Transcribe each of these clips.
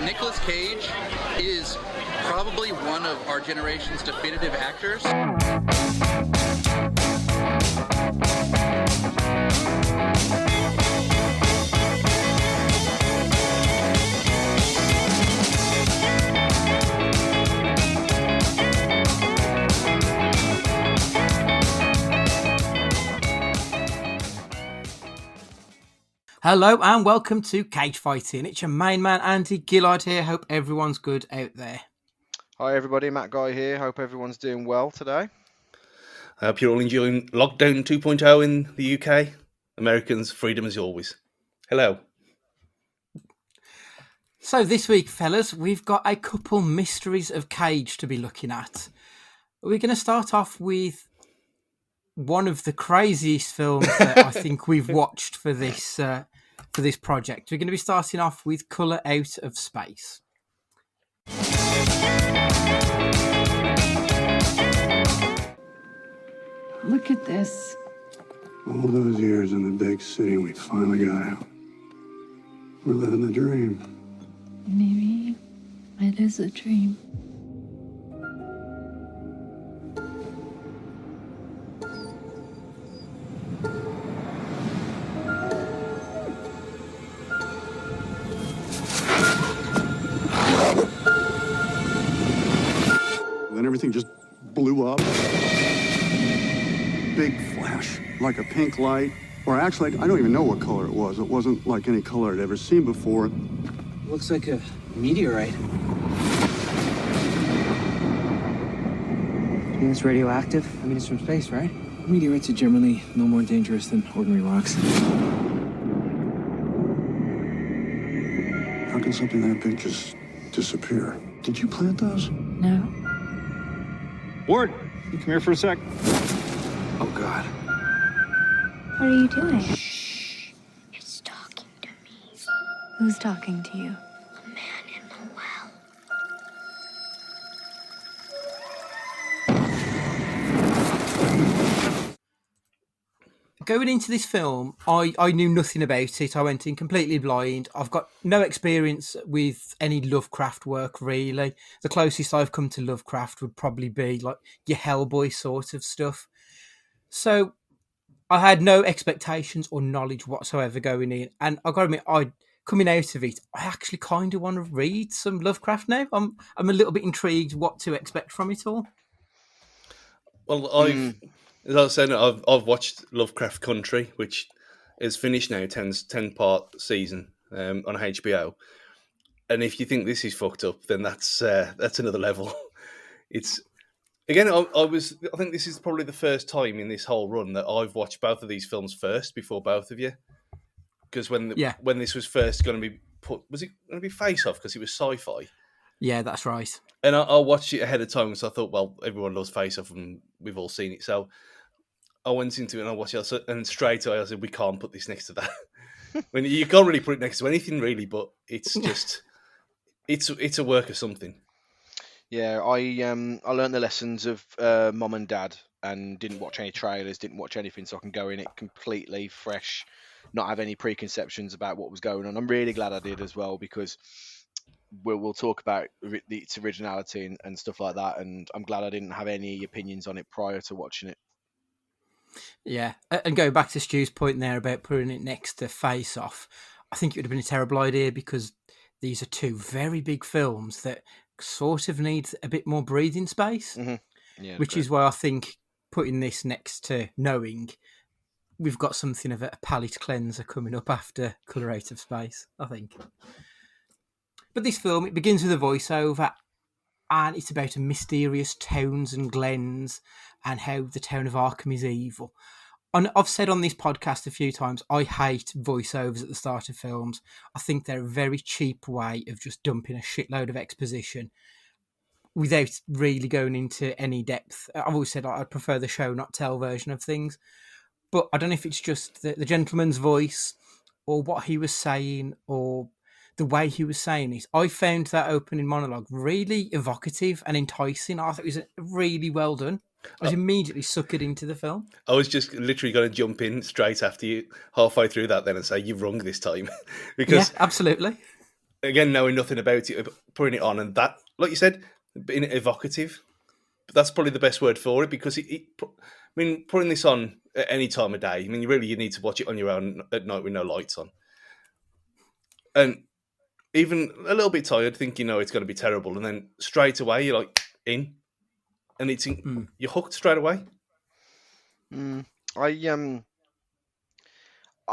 Nicolas Cage is probably one of our generation's definitive actors. Hello and welcome to Cage Fighting. It's your main man Andy Gillard here. Hope everyone's good out there. Hi everybody, Matt Guy here. Hope everyone's doing well today. I hope you're all enjoying Lockdown 2.0 in the UK. Americans, freedom as always. Hello. So this week, fellas, we've got a couple mysteries of Cage to be looking at. We're going to start off with one of the craziest films that I think we've watched for this project. We're going to be starting off with Colour Out of Space. Look at this. All those years in the big city, we finally got out. We're living the dream. Maybe it is a dream. Then everything just blew up. Big flash, like a pink light. Or actually, I don't even know what color it was. It wasn't like any color I'd ever seen before. Looks like a meteorite. You think it's radioactive? I mean, it's from space, right? Meteorites are generally no more dangerous than ordinary rocks. How can something that big just disappear? Did you plant those? No. Ward, you come here for a sec. Oh, God. What are you doing? Shh. It's talking to me. Who's talking to you? A man in the well. Going into this film, I knew nothing about it. I went in completely blind. I've got no experience with any Lovecraft work, really. The closest I've come to Lovecraft would probably be like your Hellboy sort of stuff. So I had no expectations or knowledge whatsoever going in. And I've got to admit, coming out of it, I actually kind of want to read some Lovecraft now. I'm a little bit intrigued what to expect from it all. Well, as I was saying, I've watched Lovecraft Country, which is finished now, 10-part season on HBO. And if you think this is fucked up, then that's another level. It's again, I think this is probably the first time in this whole run that I've watched both of these films first before both of you. Because when this was first going to be put, was it going to be Face Off because it was sci-fi? Yeah, that's right. And I watched it ahead of time because I thought, well, everyone loves Face Off and we've all seen it. So I went into it and I watched it, and straight away I said, we can't put this next to that. When you can't really put it next to anything, really, but it's just it's a work of something. Yeah, I learned the lessons of mom and dad and didn't watch any trailers, didn't watch anything, so I can go in it completely fresh, not have any preconceptions about what was going on. I'm really glad I did as well, because we'll talk about its originality and stuff like that, and I'm glad I didn't have any opinions on it prior to watching it. Yeah, and going back to Stu's point there about putting it next to Face Off, I think it would have been a terrible idea because these are two very big films that sort of need a bit more breathing space, Yeah, which is why I think putting this next to Knowing, we've got something of a palate cleanser coming up after Colour Out of Space, I think. But this film, it begins with a voiceover, and it's about a mysterious towns and glens and how the town of Arkham is evil. And I've said on this podcast a few times, I hate voiceovers at the start of films. I think they're a very cheap way of just dumping a shitload of exposition without really going into any depth. I've always said I prefer the show, not tell version of things. But I don't know if it's just the gentleman's voice or what he was saying or the way he was saying it. I found that opening monologue really evocative and enticing. I thought it was really well done. I was immediately suckered into the film. I was just literally going to jump in straight after you, halfway through that then, and say, you've wrong this time. Because yeah, absolutely. again, knowing nothing about it, putting it on, and that, like you said, being evocative. But that's probably the best word for it, because putting this on at any time of day. I mean, you need to watch it on your own at night with no lights on, and even a little bit tired, thinking, "No, it's going to be terrible," and then straight away you're like in, and you're hooked straight away.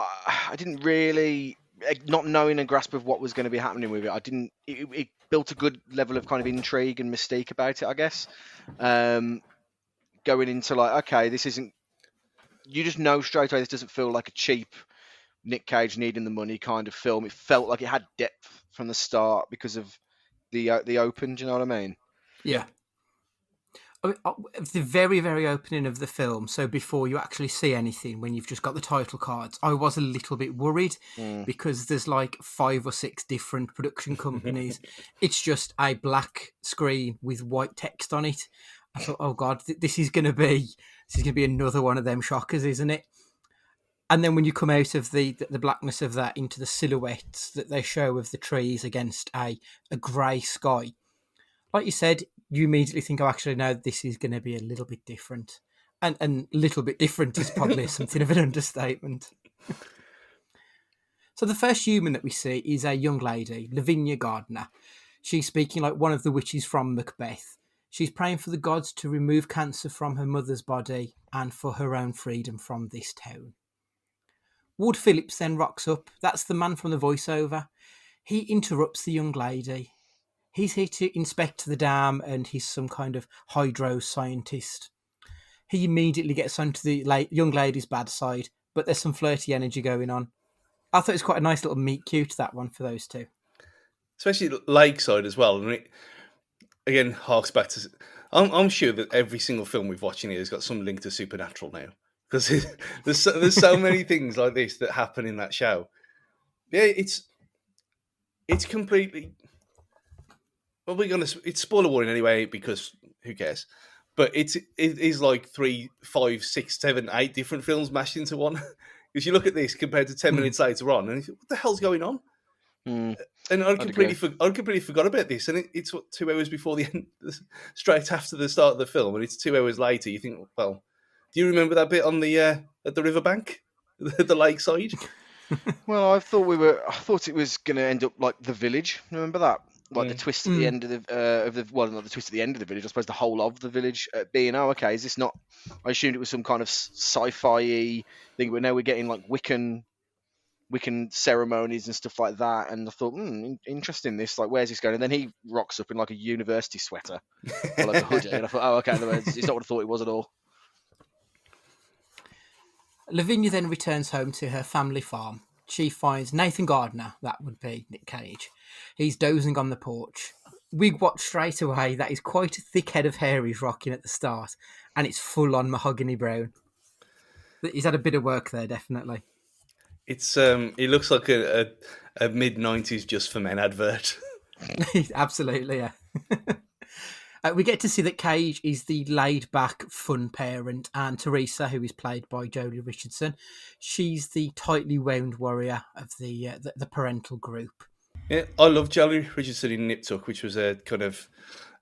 I didn't really, not knowing a grasp of what was going to be happening with it. It built a good level of kind of intrigue and mystique about it, I guess. Going into like, okay, this isn't. You just know straight away this doesn't feel like a cheap Nick Cage needing the money kind of film. It felt like it had depth from the start because of the open. Do you know what I mean? Yeah. The very, very opening of the film, so before you actually see anything, when you've just got the title cards, I was a little bit worried because there's like 5 or 6 different production companies. It's just a black screen with white text on it. I thought, oh God, this is going to be another one of them shockers, isn't it? And then when you come out of the blackness of that into the silhouettes that they show of the trees against a grey sky, like you said, you immediately think, oh, actually, no, this is going to be a little bit different. And little bit different is probably something of an understatement. So the first human that we see is a young lady, Lavinia Gardner. She's speaking like one of the witches from Macbeth. She's praying for the gods to remove cancer from her mother's body and for her own freedom from this town. Ward Phillips then rocks up. That's the man from the voiceover. He interrupts the young lady. He's here to inspect the dam, and he's some kind of hydro scientist. He immediately gets onto the young lady's bad side, but there's some flirty energy going on. I thought it was quite a nice little meet cute, that one, for those two. Especially Lakeside as well. And it, again, harks back to... I'm sure that every single film we've watched in here has got some link to Supernatural now. Because there's so many things like this that happen in that show. Yeah, it's completely... Well, it's spoiler warning anyway, because who cares? But it is like 3, 5, 6, 7, 8 different films mashed into one. Because you look at this compared to 10 minutes later on, and you think, what the hell's going on? And I completely forgot about this. And it's 2 hours before the end, straight after the start of the film, and it's 2 hours later. You think, well, do you remember that bit on the at the riverbank, the lakeside? Well, I thought it was going to end up like The Village. Remember that? Like the twist at the end of not the twist at the end of The Village. I suppose the whole of The Village being, oh, okay, is this not? I assumed it was some kind of sci-fi thing, but now we're getting like Wiccan ceremonies and stuff like that. And I thought, interesting. This, like, where's this going? And then he rocks up in like a university sweater or like a hoodie, and I thought, oh, okay, it's not what I thought it was at all. Lavinia then returns home to her family farm. She finds Nathan Gardner, that would be Nick Cage. He's dozing on the porch. We watch straight away that he's quite a thick head of hair he's rocking at the start, and it's full on mahogany brown. He's had a bit of work there, definitely. It's it looks like a mid-90s Just for Men advert. Absolutely, yeah. We get to see that Cage is the laid-back, fun parent, and Teresa, who is played by Jolie Richardson, she's the tightly wound warrior of the parental group. Yeah, I love Jolie Richardson in Nip Tuck, which was a kind of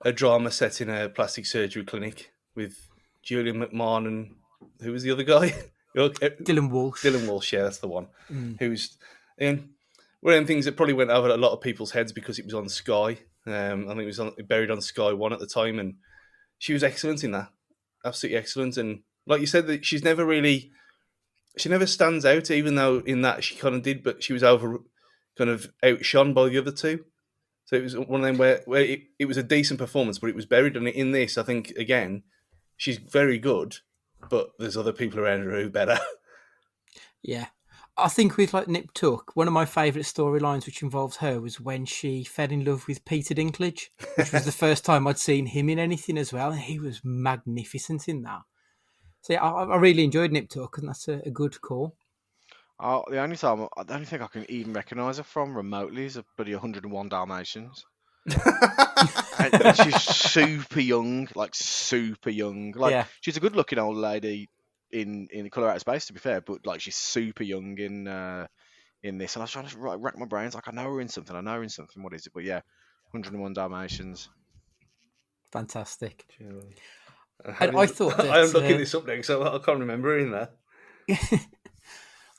a drama set in a plastic surgery clinic with Julian McMahon and who was the other guy? Dylan Walsh. Dylan Walsh, yeah, that's the one. Who's one of them things that probably went over a lot of people's heads because it was on Sky. I think it was buried on Sky One at the time, and she was excellent in that. Absolutely excellent. And like you said, that she never stands out, even though in that she kind of did, but she was outshone by the other two. So it was one of them where it was a decent performance, but it was buried. And in this, I think, again, she's very good, but there's other people around her who are better. Yeah. I think with like Nip Tuck, one of my favourite storylines which involves her was when she fell in love with Peter Dinklage, which was the first time I'd seen him in anything as well, and he was magnificent in that. So yeah, I really enjoyed Nip Tuck, and that's a good call. The only thing I can even recognise her from remotely is a bloody 101 Dalmatians. And she's super young. She's a good-looking old lady in The Colour Out of Space, to be fair, but like she's super young in in this, and I was trying to rack my brains. Like, I know we're in something. I know we're in something. What is it? But yeah, 101 Dalmatians. Fantastic. I And I thought that I am looking this up now, so I can't remember in there.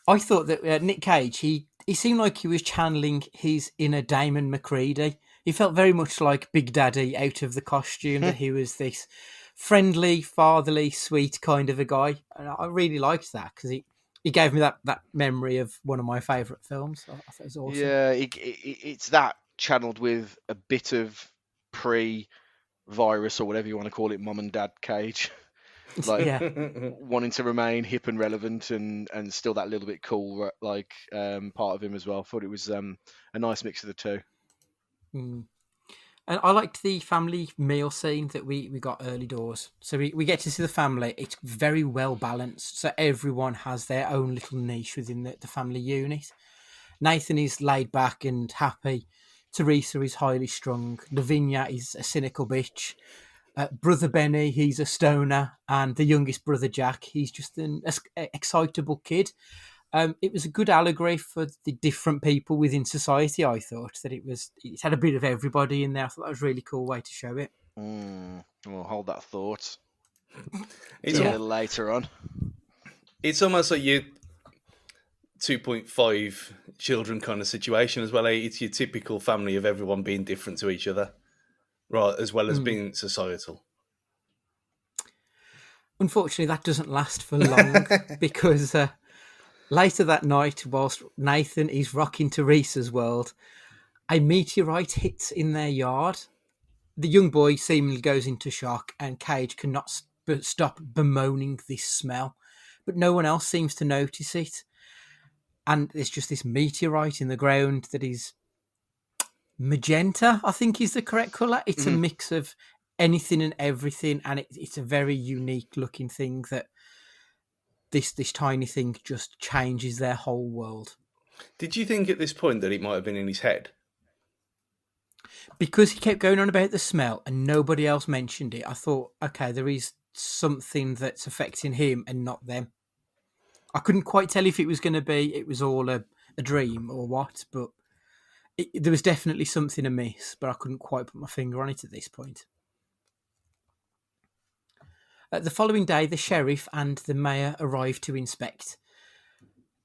I thought that Nick Cage, he seemed like he was channeling his inner Damon McCready. He felt very much like Big Daddy out of the costume, that he was this friendly, fatherly, sweet kind of a guy. And I really liked that because he gave me that memory of one of my favourite films. I thought it was awesome. Yeah, it's that channeled with a bit of pre-virus or whatever you want to call it, Mom and Dad Cage. Like, Yeah. wanting to remain hip and relevant and still that little bit cool, like, part of him as well. I thought it was a nice mix of the two. Mm. And I liked the family meal scene that we got early doors. So we get to see the family. It's very well balanced. So everyone has their own little niche within the family unit. Nathan is laid back and happy. Teresa is highly strung. Lavinia is a cynical bitch. Brother Benny, he's a stoner. And the youngest brother, Jack, he's just an excitable kid. It was a good allegory for the different people within society. I thought that it had a bit of everybody in there. I thought that was a really cool way to show it. We'll hold that thought. It's a little later on. It's almost like you 2.5 children kind of situation as well. It's your typical family of everyone being different to each other, right? As well as being societal. Unfortunately, that doesn't last for long because later that night, whilst Nathan is rocking Teresa's world, a meteorite hits in their yard. The young boy seemingly goes into shock, and Cage cannot stop bemoaning this smell, but no one else seems to notice it. And there's just this meteorite in the ground that is magenta, I think is the correct colour. It's a mix of anything and everything, and it's a very unique looking thing that this tiny thing just changes their whole world. Did you think at this point that it might have been in his head? Because he kept going on about the smell and nobody else mentioned it, I thought, okay, there is something that's affecting him and not them. I couldn't quite tell if it was going to be, it was all a dream or what, but there was definitely something amiss, but I couldn't quite put my finger on it at this point. The following day, the sheriff and the mayor arrive to inspect.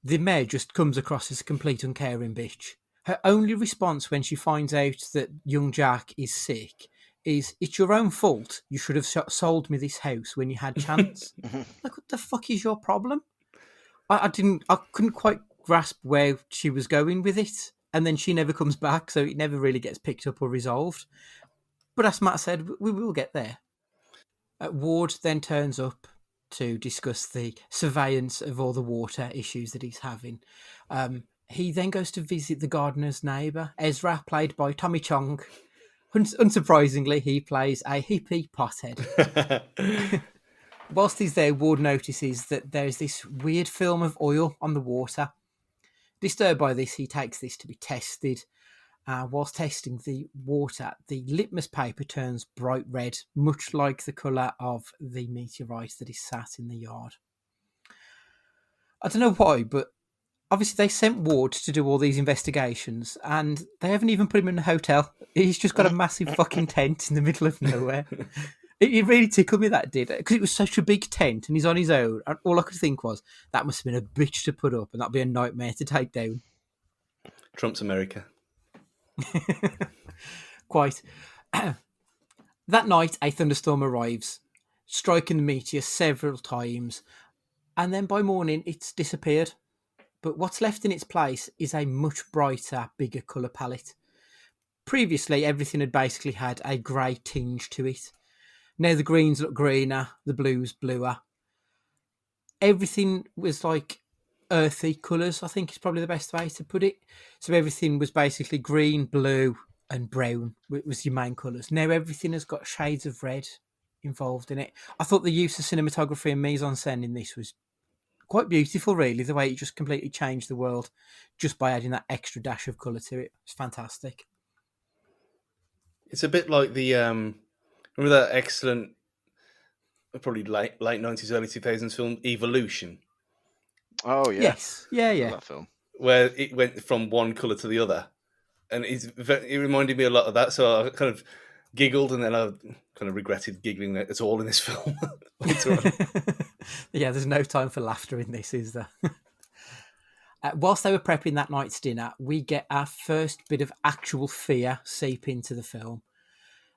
The mayor just comes across as a complete uncaring bitch. Her only response when she finds out that young Jack is sick is, "It's your own fault. You should have sold me this house when you had chance." Like, what the fuck is your problem? I couldn't quite grasp where she was going with it. And then she never comes back, so it never really gets picked up or resolved. But as Matt said, we will get there. Ward then turns up to discuss the surveillance of all the water issues that he's having. He then goes to visit the gardener's neighbour, Ezra, played by Tommy Chong. Unsurprisingly, he plays a hippie pothead. Whilst he's there, Ward notices that there's this weird film of oil on the water. Disturbed by this, he takes this to be tested. Whilst testing the water, the litmus paper turns bright red, much like the colour of the meteorite that is sat in the yard. I don't know why, but obviously they sent Ward to do all these investigations, and they haven't even put him in a hotel. He's just got a massive fucking tent in the middle of nowhere. It really tickled me, that did, because it was such a big tent and he's on his own. And all I could think was, that must have been a bitch to put up, and that'd be a nightmare to take down. Trump's America. Quite. That night, a thunderstorm arrives, striking the meteor several times, and then by morning, it's disappeared. But what's left in its place is a much brighter, bigger colour palette. Previously, everything had basically had a grey tinge to it. Now the greens look greener, the blues bluer. Everything was like earthy colours, I think is probably the best way to put it. So everything was basically green, blue and brown was your main colours. Now everything has got shades of red involved in it. I thought the use of cinematography and mise-en-scène in this was quite beautiful, really, the way it just completely changed the world just by adding that extra dash of colour to it. It's fantastic. It's a bit like the remember that excellent, probably late 90s, early 2000s film Evolution? Oh yeah, Yes, yeah. that film. where it went from one colour to the other, and it reminded me a lot of that. So I kind of giggled, and then I kind of regretted giggling at all in this film later on. Yeah, there's no time for laughter in this, is there? Whilst they were prepping that night's dinner, we get our first bit of actual fear seep into the film.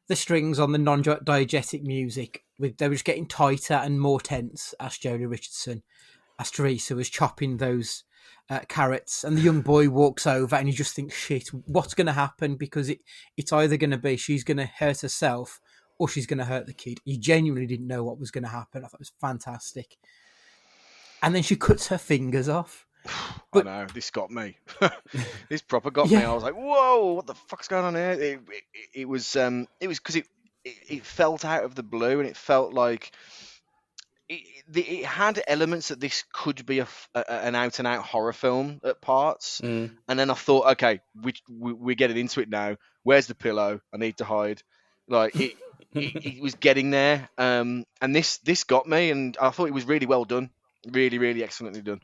The strings on the non-diegetic music, they were just getting tighter and more tense, asked Jodie Richardson, as Teresa was chopping those carrots, and the young boy walks over and you just think, shit, what's going to happen? Because it's either going to be she's going to hurt herself or she's going to hurt the kid. You genuinely didn't know what was going to happen. I thought it was fantastic. And then she cuts her fingers off. But, I know, this got me. This proper got me. I was like, whoa, what the fuck's going on here? It was because it felt out of the blue, and it felt like it had elements that this could be an out-and-out horror film at parts. And then I thought, okay, we're getting into it now. Where's the pillow? I need to hide. Like, it was getting there. And this got me, and I thought it was really well done. Really, really excellently done.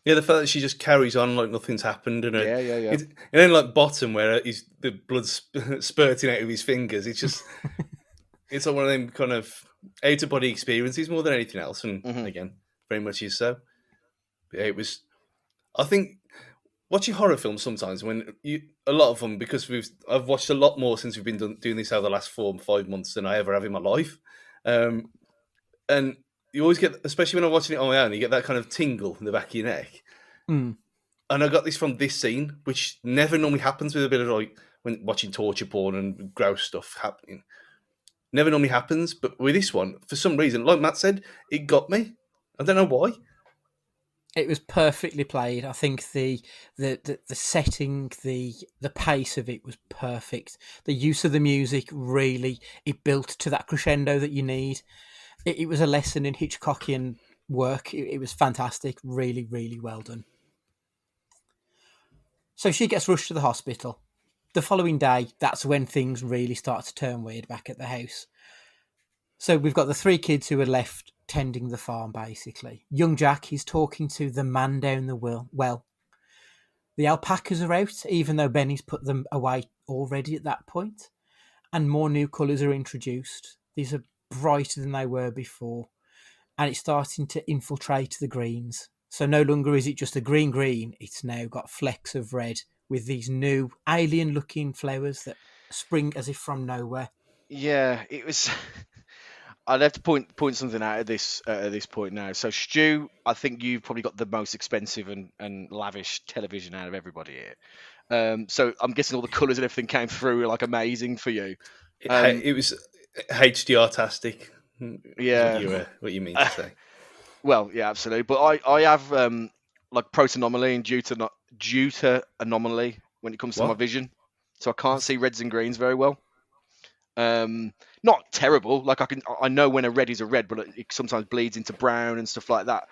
Yeah, the fact that she just carries on like nothing's happened, and yeah. And then like bottom where the blood's spurting out of his fingers. It's just it's like one of them kind of out of body experiences more than anything else, and again, very much is so. But yeah, it was. I think watching horror films sometimes a lot of them, because I've watched a lot more since we've been doing this over the last 4 or 5 months than I ever have in my life, and you always get, especially when I'm watching it on my own, you get that kind of tingle in the back of your neck. And I got this from this scene, which never normally happens with a bit of like when watching torture porn and gross stuff happening. Never normally happens, but with this one, for some reason, like Matt said, it got me. I don't know why. It was perfectly played. I think the setting, the pace of it was perfect. The use of the music really, it built to that crescendo that you need. It was a lesson in Hitchcockian work. It was fantastic. Really, really well done. So she gets rushed to the hospital. The following day, that's when things really start to turn weird back at the house. So we've got the 3 kids who are left tending the farm, basically. Young Jack, he's talking to the man down the well. The alpacas are out, even though Benny's put them away already at that point. And more new colours are introduced. These are brighter than they were before, and it's starting to infiltrate the greens. So no longer is it just a green, it's now got flecks of red with these new alien looking flowers that spring as if from nowhere. Yeah, it was. I'd have to point something out at this point now. So Stu, I think you've probably got the most expensive and lavish television out of everybody here. So I'm guessing all the colours and everything came through like amazing for you. It was HDR-tastic. Yeah, what you mean to say? Well, yeah, absolutely. But I have like protanomaly and deuter anomaly when it comes to my vision, so I can't see reds and greens very well. Not terrible. Like I know when a red is a red, but it sometimes bleeds into brown and stuff like that.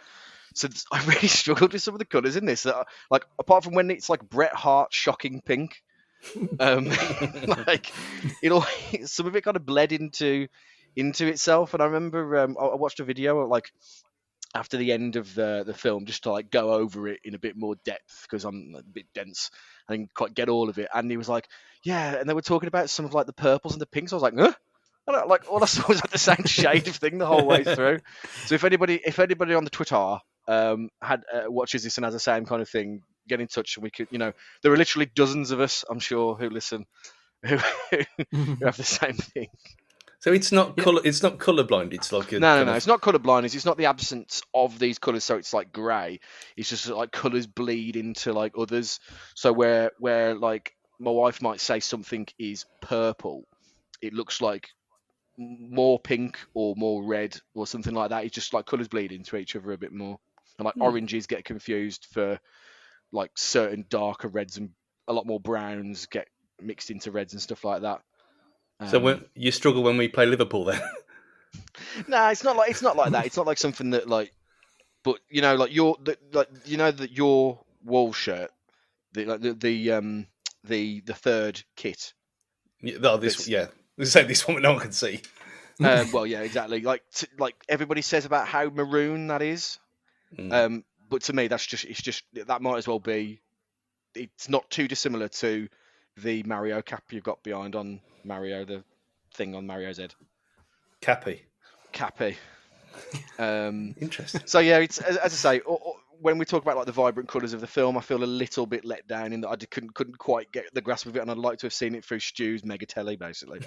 So I really struggled with some of the colours in this. Like apart from when it's like Bret Hart shocking pink, like some of it kind of bled into itself. And I remember I watched a video like after the end of the film just to like go over it in a bit more depth because I'm a bit dense and didn't quite get all of it. And he was like, yeah, and they were talking about some of like the purples and the pinks. I was like, huh? I don't, like all I saw was like the same shade of thing the whole way through. So if anybody on the Twitter had watches this and has the same kind of thing, get in touch and we could, there are literally dozens of us, I'm sure, who listen who have the same thing. So it's not color. It's not colorblind. It's like no. It's not color blindness. It's not the absence of these colors. So it's like grey. It's just like colors bleed into like others. So where like my wife might say something is purple, it looks like more pink or more red or something like that. It's just like colors bleed into each other a bit more. And like oranges get confused for like certain darker reds, and a lot more browns get mixed into reds and stuff like that. Um, So when you struggle when we play Liverpool, then? No, it's not like that. It's not like something that like, but like your wall shirt, the third kit. Let's say this one, but no one can see. Well, yeah, exactly. Like everybody says about how maroon that is. But to me, it's just that might as well be it's not too dissimilar to the Mario cap you've got behind on Mario, the thing on Mario's head. Cappy. Interesting. So yeah, it's as I say, when we talk about like the vibrant colours of the film, I feel a little bit let down in that I couldn't quite get the grasp of it, and I'd like to have seen it through Stu's mega telly, basically.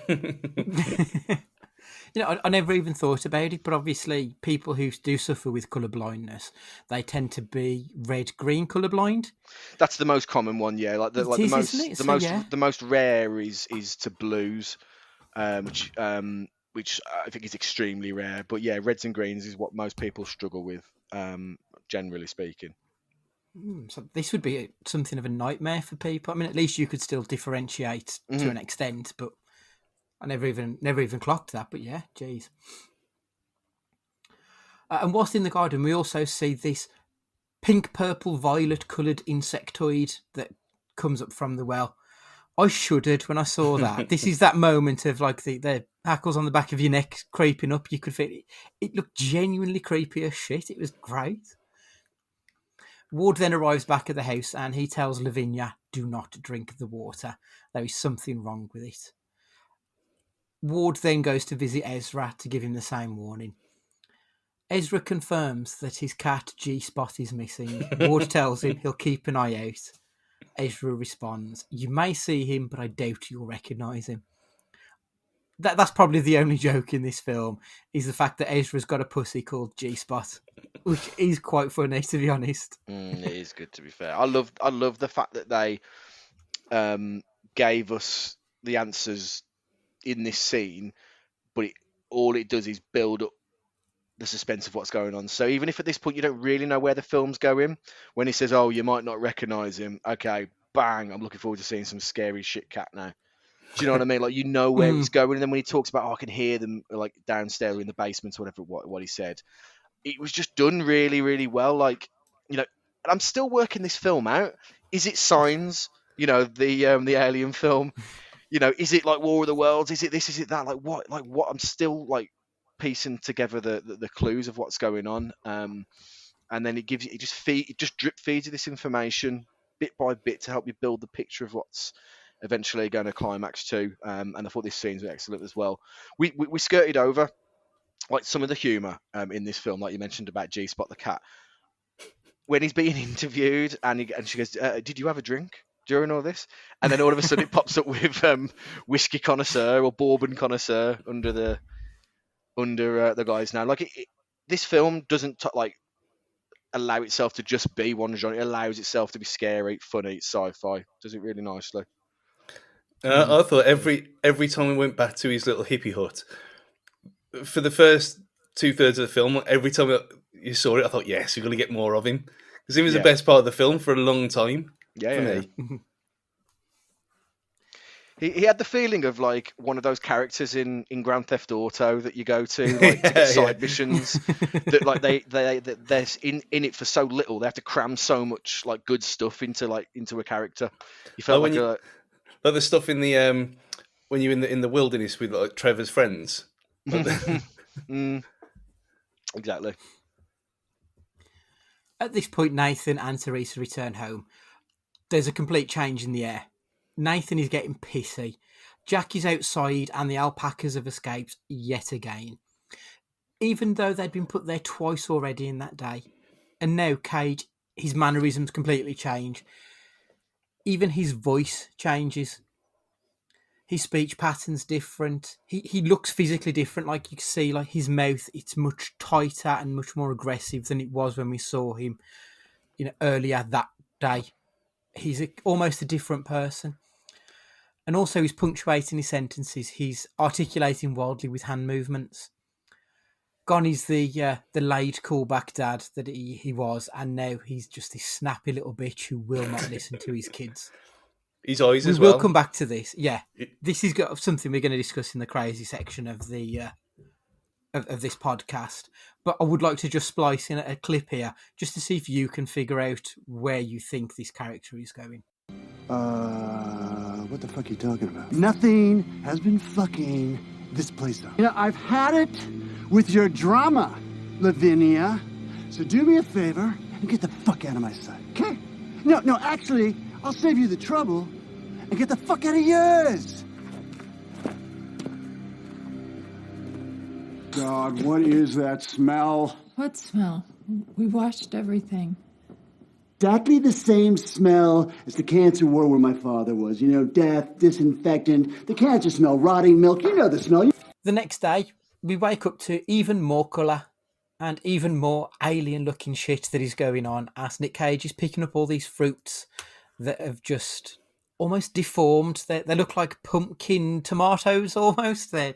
I never even thought about it, but obviously people who do suffer with colour blindness, they tend to be red-green colour blind. That's the most common one, yeah. The most rare is to blues, which I think is extremely rare. But yeah, reds and greens is what most people struggle with, generally speaking. So this would be something of a nightmare for people. I mean, at least you could still differentiate to an extent, but I never even clocked that. But yeah, geez. And whilst in the garden, we also see this pink, purple, violet coloured insectoid that comes up from the well. I shuddered when I saw that. This is that moment of like the hackles on the back of your neck creeping up. You could feel it. It looked genuinely creepy as shit. It was great. Ward then arrives back at the house and he tells Lavinia, do not drink the water. There is something wrong with it. Ward then goes to visit Ezra to give him the same warning. Ezra confirms that his cat G-Spot is missing. Ward tells him he'll keep an eye out. Ezra responds, you may see him, but I doubt you'll recognise him. That's probably the only joke in this film, is the fact that Ezra's got a pussy called G-Spot, which is quite funny, to be honest. It is good, to be fair. I love the fact that they gave us the answers in this scene, but all it does is build up the suspense of what's going on. So even if at this point you don't really know where the film's going, when he says, oh, you might not recognise him, okay, bang, I'm looking forward to seeing some scary shit cat now. Do you know what I mean? Like, you know where he's going. And then when he talks about, I can hear them like downstairs in the basement or whatever, what he said, it was just done really, really well. Like, and I'm still working this film out. Is it Signs? The Alien film? Is it like War of the Worlds? Is it this? Is it that? Like what? I'm still like piecing together the clues of what's going on. And then it just drip feeds you this information bit by bit to help you build the picture of what's eventually going to climax to. And I thought this scene's excellent as well. We skirted over like some of the humour in this film, like you mentioned about G-Spot the cat. When he's being interviewed and she goes, did you have a drink during all this? And then all of a sudden it pops up with whiskey connoisseur or bourbon connoisseur under the guys now. Like this film doesn't allow itself to just be one genre. It allows itself to be scary, funny, sci-fi. Does it really nicely. I thought every time we went back to his little hippie hut, for the first 2/3 of the film, every time you saw it, I thought, yes, we're going to get more of him. Because he was the best part of the film for a long time. For me. He had the feeling of like one of those characters in Grand Theft Auto that you go to like to get side missions that like they're in it for so little, they have to cram so much like good stuff into a character. You felt like the stuff in the when you're in the wilderness with like Trevor's friends. Exactly. At this point, Nathan and Teresa return home. There's a complete change in the air. Nathan is getting pissy. Jack is outside and the alpacas have escaped yet again. Even though they'd been put there twice already in that day. And now Cage, his mannerisms completely change. Even his voice changes. His speech pattern's different. He looks physically different. Like you can see, like his mouth, it's much tighter and much more aggressive than it was when we saw him, earlier that day. He's almost a different person. And also he's punctuating his sentences. He's articulating wildly with hand movements. Gone is the laid callback dad that he was, and now he's just this snappy little bitch who will not listen to his kids. His eyes as well. We'll come back to this. Yeah, this is something we're going to discuss in the crazy section of the of this podcast. But I would like to just splice in a clip here, just to see if you can figure out where you think this character is going. What the fuck are you talking about? Nothing has been fucking this place up. I've had it with your drama, Lavinia. So do me a favor and get the fuck out of my sight, okay? No, actually, I'll save you the trouble and get the fuck out of yours. God, what is that smell? What smell? We washed everything. Exactly the same smell as the cancer ward where my father was. You know, death, disinfectant, the cancer smell, rotting milk. You know the smell. The next day, we wake up to even more colour and even more alien-looking shit that is going on as Nick Cage is picking up all these fruits that have just almost deformed. They look like pumpkin tomatoes almost. They're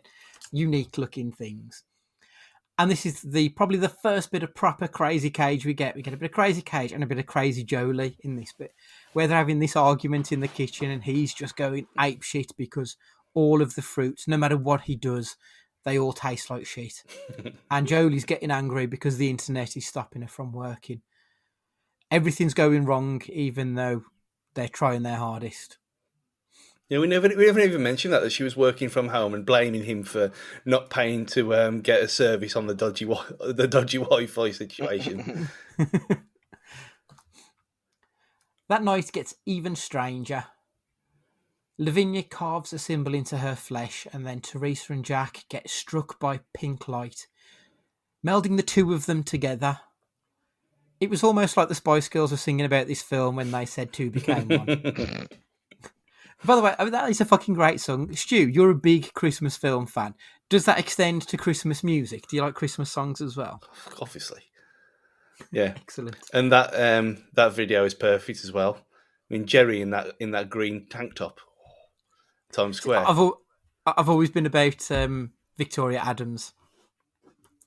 unique-looking things. And this is probably the first bit of proper Crazy Cage we get. We get a bit of Crazy Cage and a bit of Crazy Jolie in this bit, where they're having this argument in the kitchen and he's just going ape shit because all of the fruits, no matter what he does, they all taste like shit. And Jolie's getting angry because the internet is stopping her from working. Everything's going wrong, even though they're trying their hardest. Yeah, we haven't even mentioned that she was working from home and blaming him for not paying to get a service on the dodgy Wi-Fi situation. That night gets even stranger. Lavinia carves a symbol into her flesh, and then Teresa and Jack get struck by pink light, melding the two of them together. It was almost like the Spice Girls were singing about this film when they said two became one. By the way, that is a fucking great song. Stu, you're a big Christmas film fan. Does that extend to Christmas music? Do you like Christmas songs as well? Obviously. Yeah. Excellent. And that video is perfect as well. I mean, Jerry in that green tank top, Times Square. I've always been about Victoria Adams.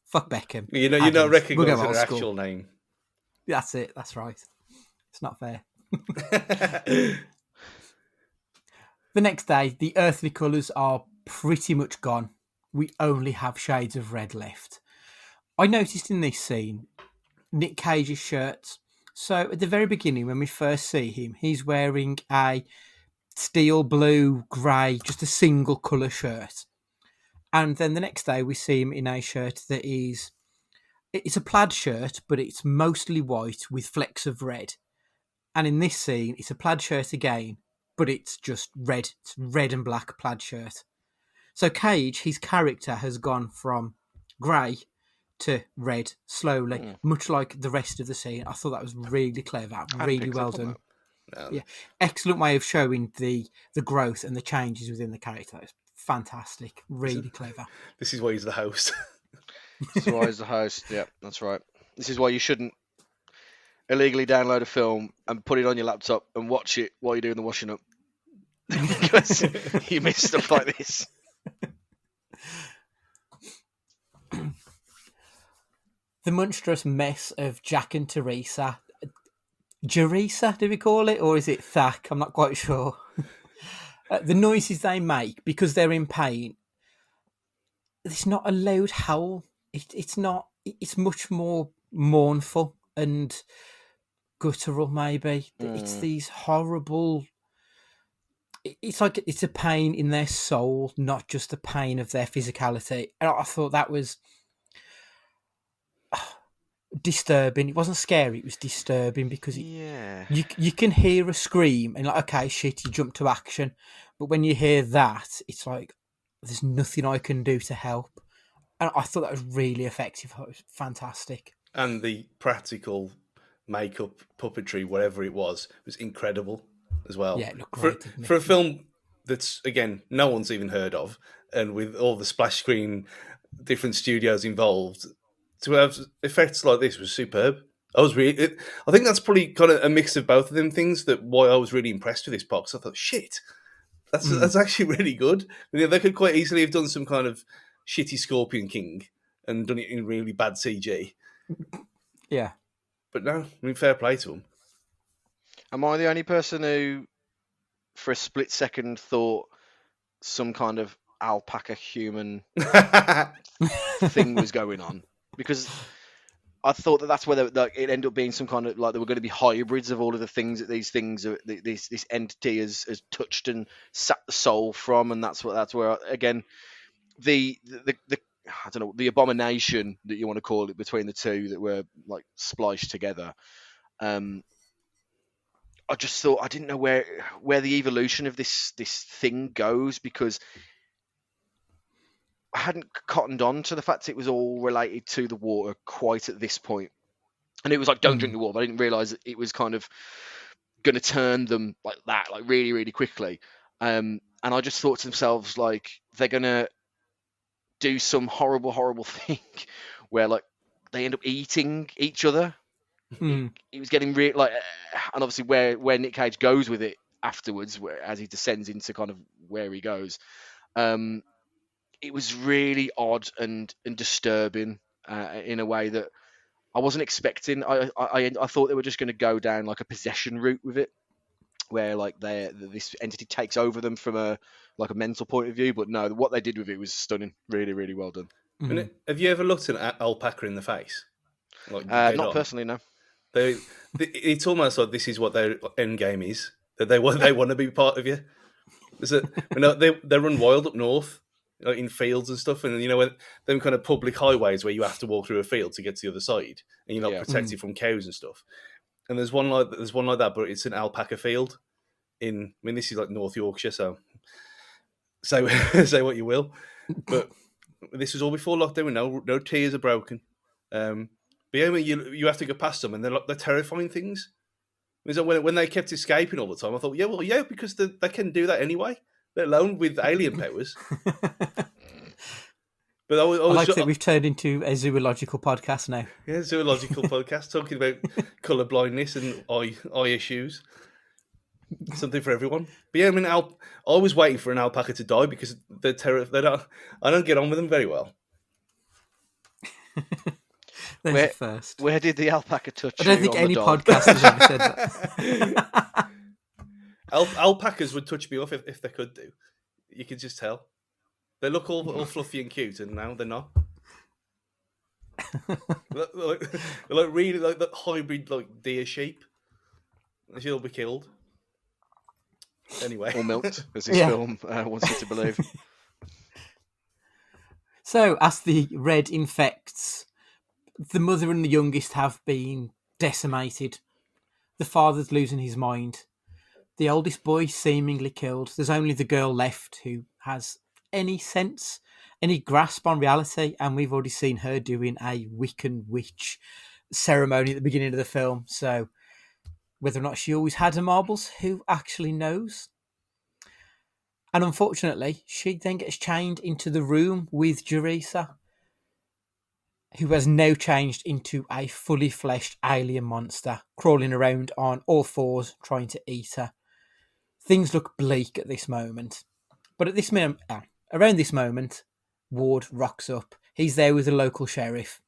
Fuck Beckham. You don't recognise her actual name. That's it. That's right. It's not fair. The next day, the earthly colours are pretty much gone. We only have shades of red left. I noticed in this scene, Nick Cage's shirts. So at the very beginning, when we first see him, he's wearing a steel blue, grey, just a single colour shirt. And then the next day, we see him in a shirt that it's a plaid shirt, but it's mostly white with flecks of red. And in this scene, it's a plaid shirt again, but it's just red. It's red and black plaid shirt. So Cage, his character, has gone from grey to red slowly, much like the rest of the scene. I thought that was really clever, really well done. Yeah, excellent way of showing the growth and the changes within the character. It's fantastic, really clever. This is why he's the host. This is why he's the host. Yeah, that's right. This is why you shouldn't illegally download a film and put it on your laptop and watch it while you're doing the washing up. Because you miss stuff like this. The monstrous mess of Jack and Teresa. Jerisa, do we call it? Or is it Thack? I'm not quite sure. The noises they make because they're in pain. It's not a loud howl. It's not. It's much more mournful and guttural, maybe. It's these horrible. It's like it's a pain in their soul, not just the pain of their physicality. And I thought that was disturbing. It wasn't scary. It was disturbing because you can hear a scream and like, okay, shit, you jump to action. But when you hear that, it's like there's nothing I can do to help. And I thought that was really effective. It was fantastic. And the practical makeup, puppetry, whatever it was incredible as well. Yeah, it looked great. For a film that's, again, no one's even heard of, and with all the splash screen, different studios involved, to have effects like this was superb. I think that's probably kind of a mix of both of them things that why I was really impressed with this box. I thought, shit, that's actually really good. They could quite easily have done some kind of shitty Scorpion King and done it in really bad CG. Yeah. But no, I mean, fair play to them. Am I the only person who, for a split second, thought some kind of alpaca human thing was going on? Because I thought that's where it ended up being some kind of like there were going to be hybrids of all of the things that these things are, this entity has touched and sapped the soul from, and that's where again the I don't know, the abomination that you want to call it between the two that were like spliced together. I just thought I didn't know where the evolution of this thing goes, because I hadn't cottoned on to the fact it was all related to the water quite at this point. And it was like, don't drink the water. But I didn't realise it was kind of going to turn them like that, like really, really quickly. And I just thought to themselves, like, they're going to do some horrible, horrible thing where like they end up eating each other. It was getting real, like, and obviously where Nick Cage goes with it afterwards, as he descends into kind of where he goes, it was really odd and disturbing in a way that I wasn't expecting. I thought they were just going to go down like a possession route with it, where like this entity takes over them from a mental point of view. But no, what they did with it was stunning. Really, really well done. And have you ever looked at an alpaca in the face? Like, not personally, no. It's almost like this is what their end game is. That they want to be part of you. They run wild up north, like in fields and stuff, and when them kind of public highways where you have to walk through a field to get to the other side, and you're not protected from cows and stuff. And there's one like that, but it's an alpaca field. This is like North Yorkshire, so say what you will, but this was all before lockdown. No tears are broken. But yeah, you have to go past them, and they're terrifying things. So when they kept escaping all the time, I thought, yeah, because they can do that anyway, let alone with alien powers. But I like that we've turned into a zoological podcast now. Yeah, zoological podcast talking about colour blindness and eye issues. Something for everyone. But yeah, I was waiting for an alpaca to die because they're terrible. I don't get on with them very well. Where did the alpaca touch? I don't think any podcast has ever said that. Alpacas would touch me off if they could do. You could just tell. They look all fluffy and cute, and now they're not. They're like really like the hybrid like deer sheep. She'll be killed. Anyway, or milked, as this film wants you to believe. So, as the red infects, the mother and the youngest have been decimated. The father's losing his mind. The oldest boy seemingly killed. There's only the girl left who has any sense, any grasp on reality, and we've already seen her doing a Wiccan witch ceremony at the beginning of the film. So whether or not she always had her marbles, who actually knows? And unfortunately, she then gets chained into the room with Jerisa, who has now changed into a fully fleshed alien monster, crawling around on all fours, trying to eat her. Things look bleak at this moment. But at this moment, around this moment, Ward rocks up. He's there with the local sheriff.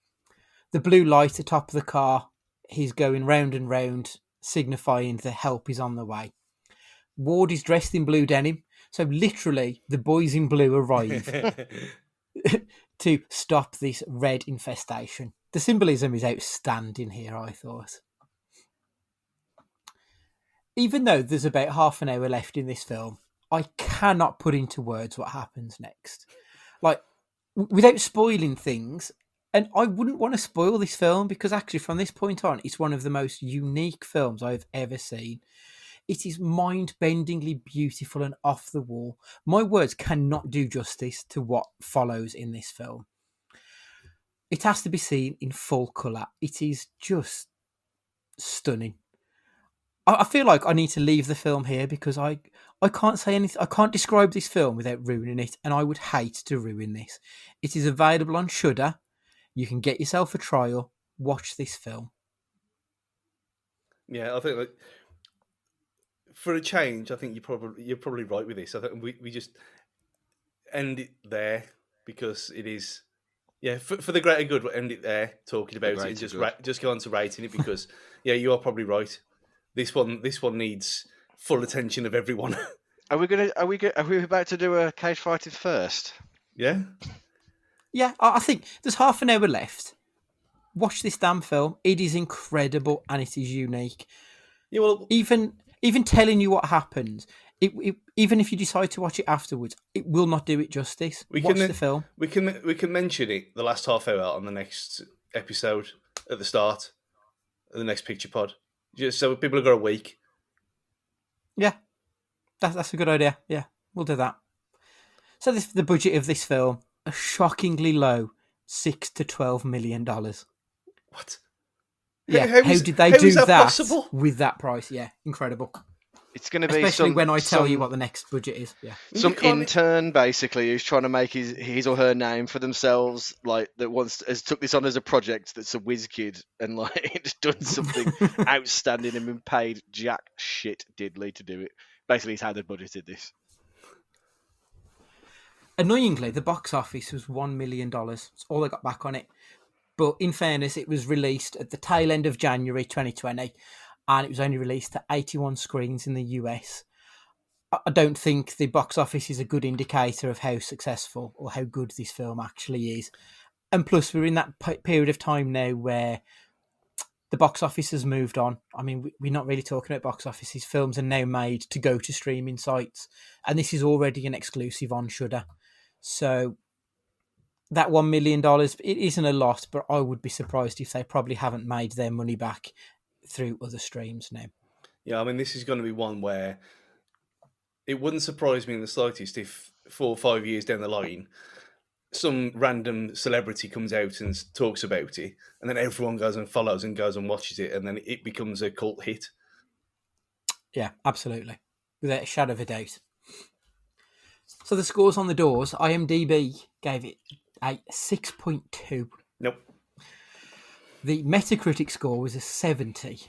The blue light atop the car, he's going round and round, signifying the help is on the way. Ward is dressed in blue denim, so literally the boys in blue arrive to stop this red infestation. The symbolism is outstanding here, I thought. Even though there's about half an hour left in this film, I cannot put into words what happens next. Like, without spoiling things, and I wouldn't want to spoil this film because actually from this point on, it's one of the most unique films I've ever seen. It is mind-bendingly beautiful and off the wall. My words cannot do justice to what follows in this film. It has to be seen in full colour. It is just stunning. I feel like I need to leave the film here because I can't say anything. I can't describe this film without ruining it, and I would hate to ruin this. It is available on Shudder. You can get yourself a trial. Watch this film. Yeah, I think like, for a change, I think you're probably right with this. I think we just end it there because it is. Yeah, for the greater good, we'll end it there talking about it and just go on to rating it because yeah, you are probably right. This one needs full attention of everyone. Are we about to do a cage fighting first? Yeah. Yeah, I think there's half an hour left. Watch this damn film. It is incredible and it is unique. Yeah, well, even telling you what happens, even if you decide to watch it afterwards, it will not do it justice. Watch the film. We can mention it the last half hour on the next episode at the start of the next picture pod. Just so people have got a week Yeah, that's a good idea. Yeah, we'll do that. So the budget of this film, a shockingly low $6 to $12 million. What? Yeah, how did they how do is that that possible? with that price? Yeah, incredible. It's going to be Especially when I tell you what the next budget is. Yeah. some You can't- intern basically who's trying to make his or her name for themselves, like that has took this on as a project that's a whiz kid and like just done something outstanding and been paid jack shit diddly to do it. Basically, it's how they budgeted this. Annoyingly, the box office was $1 million. That's all I got back on it. But in fairness, it was released at the tail end of January 2020, and it was only released to 81 screens in the US. I don't think the box office is a good indicator of how successful or how good this film actually is. And plus, we're in that period of time now where the box office has moved on. I mean, we're not really talking about box offices. Films are now made to go to streaming sites, and this is already an exclusive on Shudder. So that $1 million, it isn't a lot, but I would be surprised if they probably haven't made their money back through other streams now. Yeah, I mean, this is going to be one where it wouldn't surprise me in the slightest if 4 or 5 years down the line, some random celebrity comes out and talks about it, and then everyone goes and follows and goes and watches it, and then it becomes a cult hit. Yeah, absolutely. Without a shadow of a doubt. So the scores on the doors, IMDb gave it a 6.2. Nope. The Metacritic score was a 70.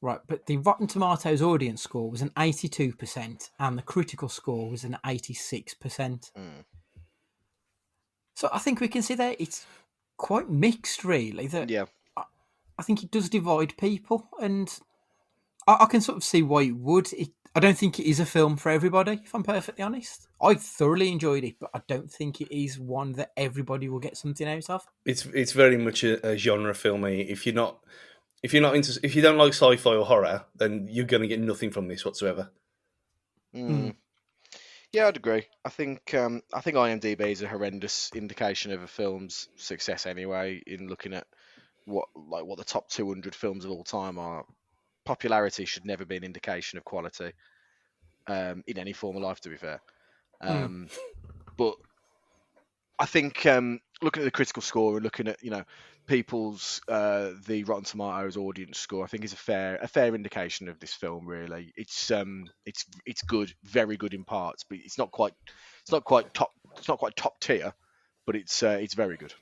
Right, but the Rotten Tomatoes audience score was an 82%, and the critical score was an 86%. So I think we can see that it's quite mixed, really. That Yeah. I think it does divide people, and I can sort of see why it would. I don't think it is a film for everybody, if I'm perfectly honest. I thoroughly enjoyed it, but I don't think it is one that everybody will get something out of. It's very much a genre film. If you don't like sci-fi or horror, then you're going to get nothing from this whatsoever. Yeah, I'd agree. I think IMDb is a horrendous indication of a film's success anyway. In looking at what the top 200 films of all time are, popularity should never be an indication of quality in any form of life. To be fair, but I think looking at the critical score and looking at people's the Rotten Tomatoes audience score, I think is a fair indication of this film. Really, it's good, very good in parts, but it's not quite top tier, but it's very good.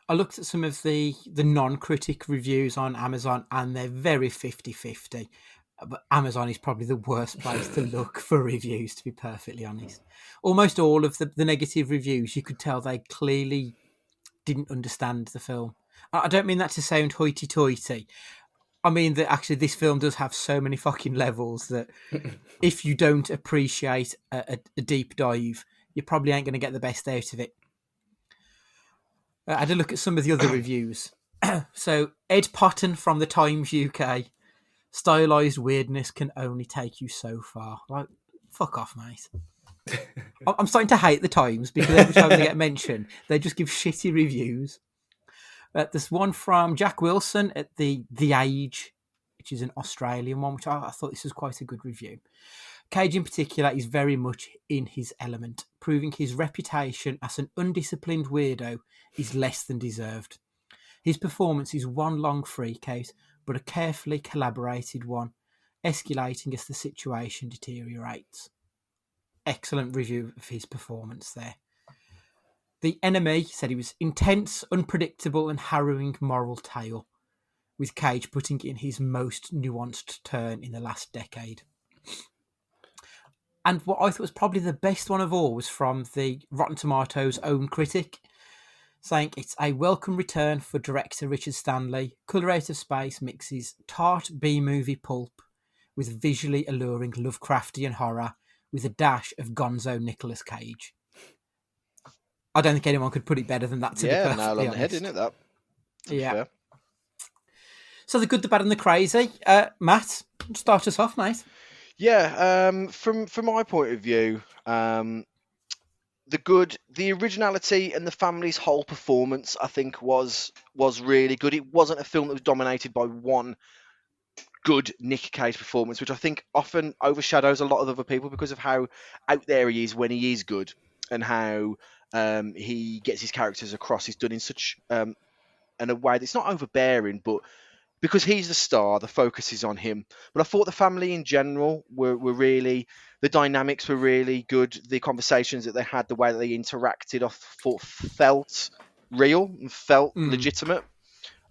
I looked at some of the non-critic reviews on Amazon, and they're very 50-50. But Amazon is probably the worst place to look for reviews, to be perfectly honest. Almost all of the negative reviews, you could tell they clearly didn't understand the film. I don't mean that to sound hoity-toity. I mean that actually this film does have so many fucking levels that if you don't appreciate a deep dive, you probably ain't going to get the best out of it. I had a look at some of the other reviews. So Ed Potton from the Times UK, stylized weirdness can only take you so far. Like, fuck off, mate. I'm starting to hate the Times because every time they get mentioned, they just give shitty reviews. There's one from Jack Wilson at the Age, which is an Australian one, which I thought this was quite a good review. Cage in particular is very much in his element, proving his reputation as an undisciplined weirdo is less than deserved. His performance is one long freakout, but a carefully collaborated one, escalating as the situation deteriorates. Excellent review of his performance there. The Enemy said he was intense, unpredictable, and harrowing moral tale, with Cage putting in his most nuanced turn in the last decade. And what I thought was probably the best one of all was from the Rotten Tomatoes' own critic, saying it's a welcome return for director Richard Stanley. Colour Out of Space mixes tart B-movie pulp with visually alluring Lovecraftian horror with a dash of gonzo Nicolas Cage. I don't think anyone could put it better than that, to be perfectly nail on the honest. head, isn't it, that? To be fair. So the good, the bad and the crazy. Matt, start us off, mate. Yeah, from my point of view, the good, the originality and the family's whole performance, I think, was really good. It wasn't a film that was dominated by one good Nick Cage performance, which I think often overshadows a lot of other people because of how out there he is when he is good, and how he gets his characters across. He's done in such in a way that's not overbearing, but because he's the star, the focus is on him. But I thought the family in general were really, the dynamics were really good. The conversations that they had, the way that they interacted, I thought felt real and felt legitimate.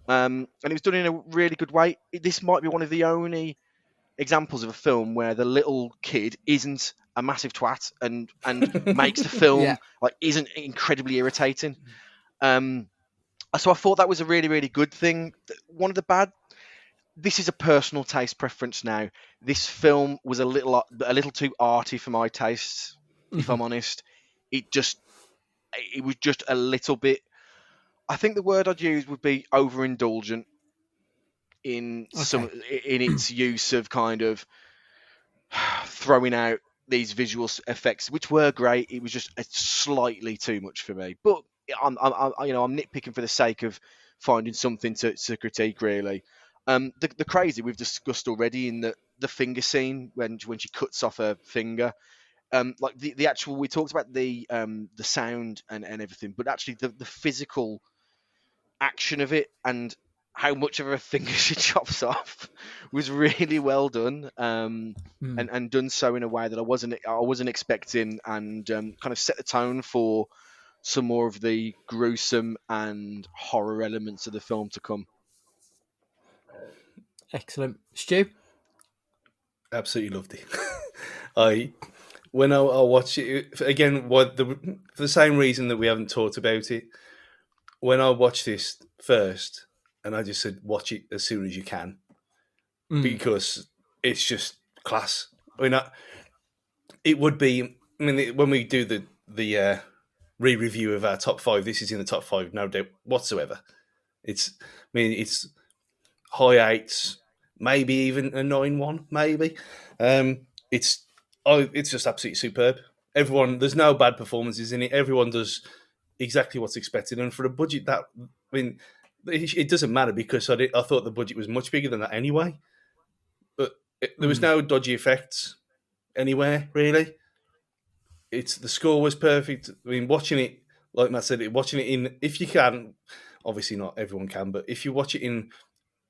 And it was done in a really good way. This might be one of the only examples of a film where the little kid isn't a massive twat and makes the film like isn't incredibly irritating. So I thought that was a really, really good thing. One of the bad. This is a personal taste preference now. This film was a little too arty for my tastes, if I'm honest. It was just a little bit. I think the word I'd use would be overindulgent in in its use of kind of throwing out these visual effects, which were great. It was just slightly too much for me. But I'm nitpicking for the sake of finding something to critique, really. The crazy we've discussed already in the finger scene when she cuts off her finger. Like the actual, we talked about the sound and everything, but actually the physical action of it and how much of her finger she chops off was really well done, and done so in a way that I wasn't expecting, and kind of set the tone for some more of the gruesome and horror elements of the film to come. Excellent. Stu? Absolutely loved it. When I watch it again, for the same reason that we haven't talked about it, when I watched this first, and I just said, watch it as soon as you can, because it's just class. I mean, it would be. I mean, when we do the re-review of our top 5, this is in the top 5, no doubt whatsoever. It's high 8s, maybe even a 9-1, maybe. It's just absolutely superb. There's no bad performances in it. Everyone does exactly what's expected, and for a budget that, I mean, it doesn't matter because I thought the budget was much bigger than that anyway. But there was no dodgy effects anywhere really. The score was perfect. I mean, watching it, like Matt said, watching it in, if you can, obviously not everyone can, but if you watch it in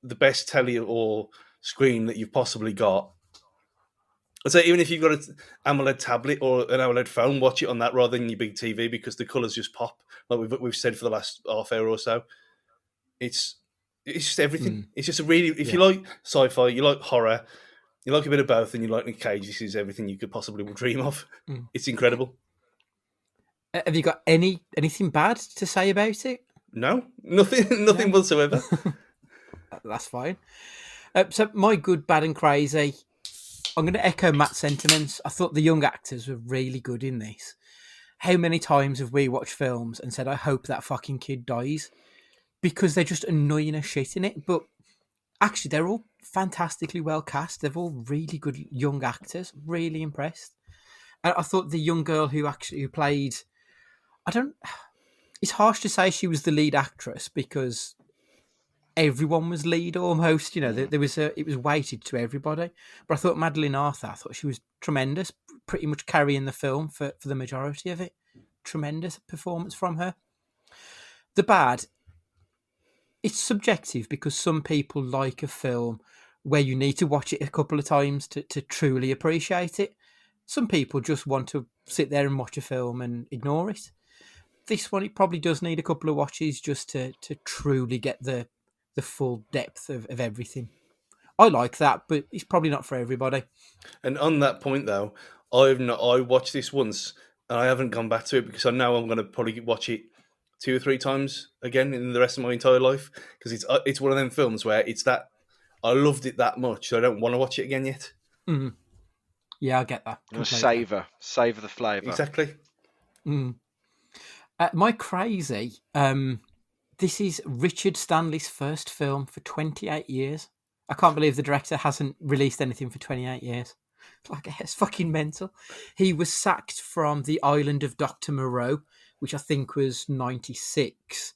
the best telly or screen that you've possibly got, I'd say even if you've got an AMOLED tablet or an AMOLED phone, watch it on that rather than your big TV because the colours just pop, like we've said for the last half hour or so. It's just everything. It's just if you like sci-fi, you like horror, you like a bit of both, and you like Nick Cage, this is everything you could possibly dream of. It's incredible. Have you got anything bad to say about it? No, nothing whatsoever. That's fine. So my good, bad and crazy, I'm going to echo Matt's sentiments. I thought the young actors were really good in this. How many times have we watched films and said, I hope that fucking kid dies? Because they're just annoying as shit in it. But actually, they're all fantastically well cast. They're all really good young actors. Really impressed. And I thought the young girl who played, it's harsh to say she was the lead actress because everyone was lead almost. You know, it was weighted to everybody. But I thought Madeleine Arthur, I thought she was tremendous, pretty much carrying the film for the majority of it. Tremendous performance from her. The bad, it's subjective because some people like a film where you need to watch it a couple of times to truly appreciate it. Some people just want to sit there and watch a film and ignore it. This one, it probably does need a couple of watches just to truly get the full depth of everything. I like that, but it's probably not for everybody. And on that point, though, I watched this once and I haven't gone back to it because I know I'm going to probably watch it 2 or 3 times again in the rest of my entire life because it's one of them films where it's that I loved it that much, so I don't want to watch it again yet. Mm-hmm. Yeah, I get that. Savor the flavour. Exactly. My crazy. This is Richard Stanley's first film for 28 years. I can't believe the director hasn't released anything for 28 years. It's fucking mental. He was sacked from The Island of Dr. Moreau, which I think was 96.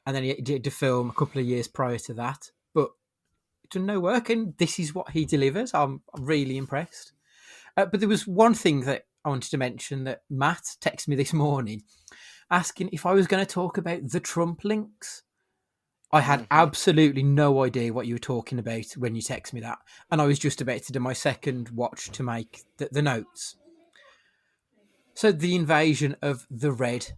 And then he did a film a couple of years prior to that. But done no work, and this is what he delivers. I'm really impressed. But there was one thing that I wanted to mention that Matt texted me this morning, asking if I was going to talk about the Trump links. I had absolutely no idea what you were talking about when you texted me that, and I was just about to do my second watch to make the notes. So the invasion of the Red,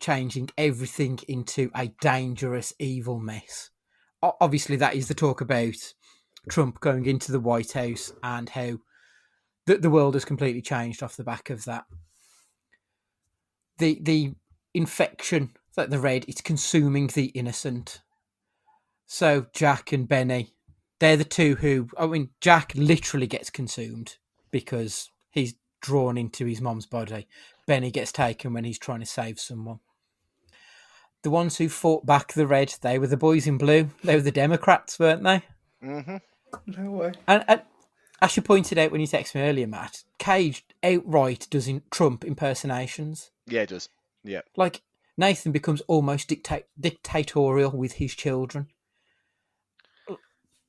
changing everything into a dangerous, evil mess. Obviously, that is the talk about Trump going into the White House and how the world has completely changed off the back of that. The infection that the Red, it's consuming the innocent. So Jack and Benny, they're the two who, I mean, Jack literally gets consumed because he's drawn into his mom's body. Benny gets taken when he's trying to save someone. The ones who fought back the Red, they were the boys in blue. They were the Democrats, weren't they? Mm-hmm. No way. And as you pointed out when you texted me earlier, Matt, Cage outright does Trump impersonations. Yeah, it does. Yeah. Like, Nathan becomes almost dictatorial with his children.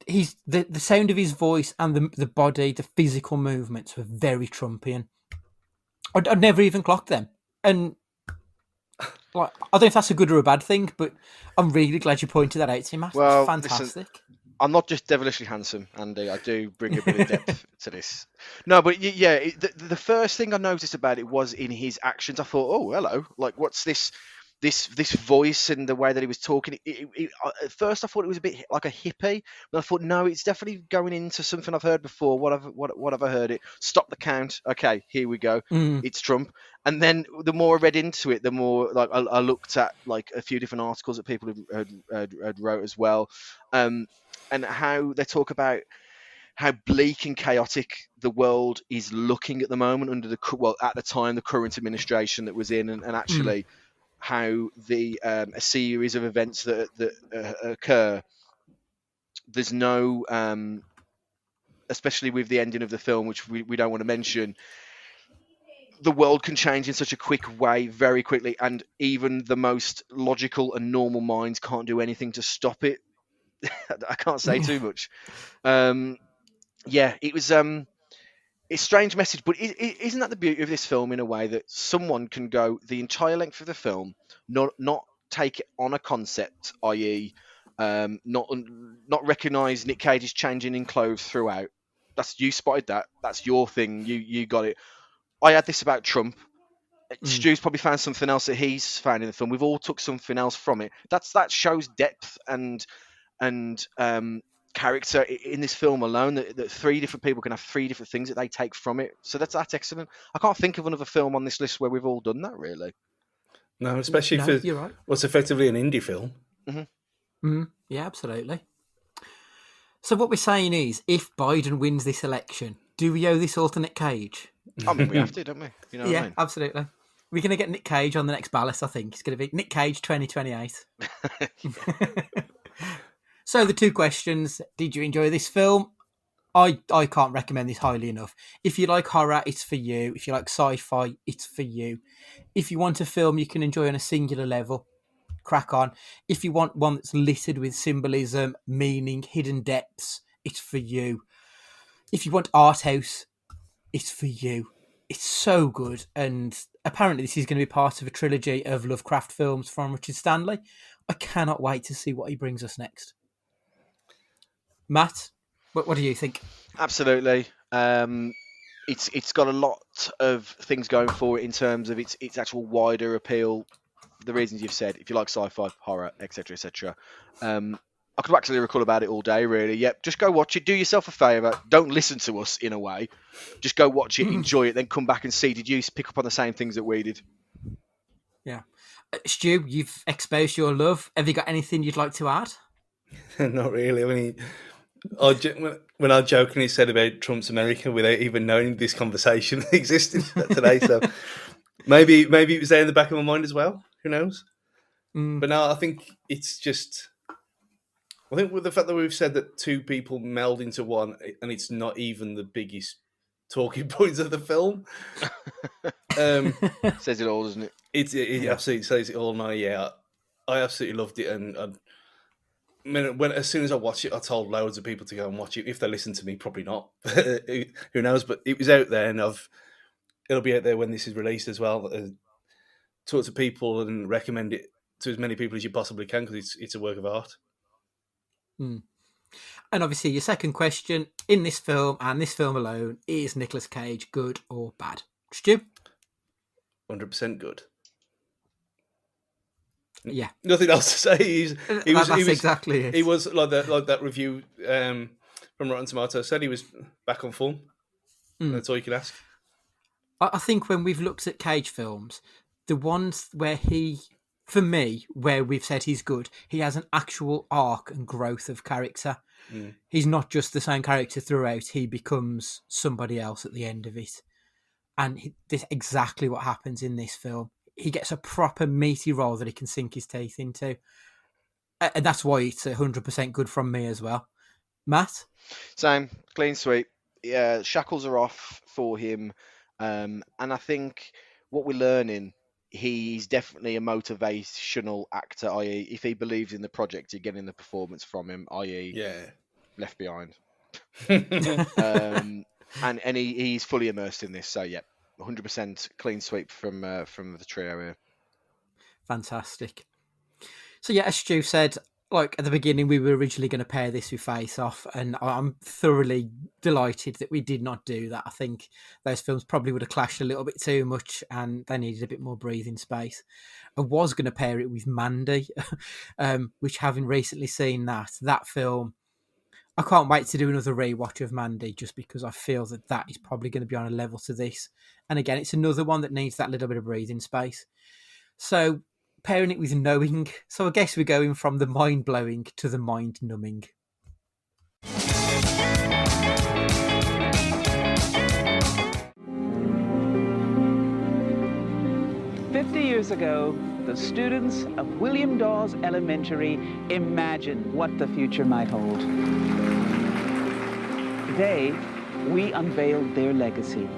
He's the sound of his voice and the body, the physical movements were very Trumpian. I'd never even clocked them. And like, I don't know if that's a good or a bad thing, but I'm really glad you pointed that out to me, Matt. Well, It's fantastic. listen, I'm not just devilishly handsome, Andy. I do bring a bit of depth to this. No, but the first thing I noticed about it was in his actions. I thought, oh, hello, like what's this voice and the way that he was talking? At first, I thought it was a bit like a hippie, but I thought no, it's definitely going into something I've heard before. What have I heard? It stop the count. Okay, here we go. It's Trump. And then the more I read into it, the more like I looked at like a few different articles that people had wrote as well. And how they talk about how bleak and chaotic the world is looking at the moment under at the time the current administration that was in, and actually how a series of events that occur. There's no, especially with the ending of the film, which we don't want to mention. The world can change in such a quick way, very quickly, and even the most logical and normal minds can't do anything to stop it. I can't say too much. It was it's a strange message, but isn't that the beauty of this film in a way that someone can go the entire length of the film, not take it on a concept, i.e., not recognise Nick Cage's changing in clothes throughout. You spotted that. That's your thing. You got it. I had this about Trump. Stu's probably found something else that he's found in the film. We've all took something else from it. That shows depth and character in this film alone. That three different people can have three different things that they take from it. So that's excellent. I can't think of another film on this list where we've all done that, really. No, especially for you're right. What's effectively an indie film. Yeah, absolutely. So what we're saying is, if Biden wins this election, do we owe this all to Nick Cage? I mean, we have to, don't we? You know what I mean? Absolutely. We're going to get Nick Cage on the next ballot, I think. It's going to be Nick Cage 2028. So the two questions. Did you enjoy this film? I can't recommend this highly enough. If you like horror, it's for you. If you like sci-fi, it's for you. If you want a film you can enjoy on a singular level, crack on. If you want one that's littered with symbolism, meaning, hidden depths, it's for you. If you want art house, it's for you. It's so good, and apparently this is going to be part of a trilogy of Lovecraft films from Richard Stanley. I cannot wait to see what he brings us next. Matt, what do you think? Absolutely. It's got a lot of things going for it in terms of its actual wider appeal. The reasons you've said, if you like sci-fi, horror, etc., etc. I could actually recall about it all day, really. Yep, just go watch it. Do yourself a favour. Don't listen to us, in a way. Just go watch it, enjoy it, then come back and see, did you pick up on the same things that we did? Yeah. Stu, you've exposed your love. Have you got anything you'd like to add? Not really. I mean, when I jokingly said about Trump's America without even knowing this conversation existed today, so maybe it was there in the back of my mind as well. Who knows? But no, I think it's just... I think with the fact that we've said that two people meld into one, and it's not even the biggest talking points of the film, says it all, doesn't it? It absolutely says it all. Now, yeah, I absolutely loved it, and I mean, as soon as I watched it, I told loads of people to go and watch it. If they listen to me, probably not. Who knows? But it was out there, and it'll be out there when this is released as well. Talk to people and recommend it to as many people as you possibly can, because it's a work of art. And obviously, your second question, in this film and this film alone, is Nicolas Cage good or bad? Stu? 100% good. Yeah. Nothing else to say. That's exactly it. He was like that review from Rotten Tomatoes said, he was back on form. That's all you can ask. I think when we've looked at Cage films, the ones where for me, where we've said he's good, he has an actual arc and growth of character. He's not just the same character throughout. He becomes somebody else at the end of it. And this is exactly what happens in this film. He gets a proper meaty role that he can sink his teeth into. And that's why it's 100% good from me as well. Matt? Same, clean sweep. Yeah, shackles are off for him. And I think what we're learning, he's definitely a motivational actor, i.e. if he believes in the project, you're getting the performance from him, i.e. Left Behind. And he's fully immersed in this. So, yeah, 100% clean sweep from the trio here. Fantastic. So yeah, as Stu said, like at the beginning, we were originally going to pair this with Face Off, and I'm thoroughly delighted that we did not do that. I think those films probably would have clashed a little bit too much, and they needed a bit more breathing space. I was going to pair it with Mandy, which, having recently seen that film, I can't wait to do another rewatch of Mandy, just because I feel that is probably going to be on a level to this. And again, it's another one that needs that little bit of breathing space. So pairing it with Knowing. So I guess we're going from the mind-blowing to the mind-numbing. Years ago, the students of William Dawes Elementary imagined what the future might hold. Today, we unveiled their legacy.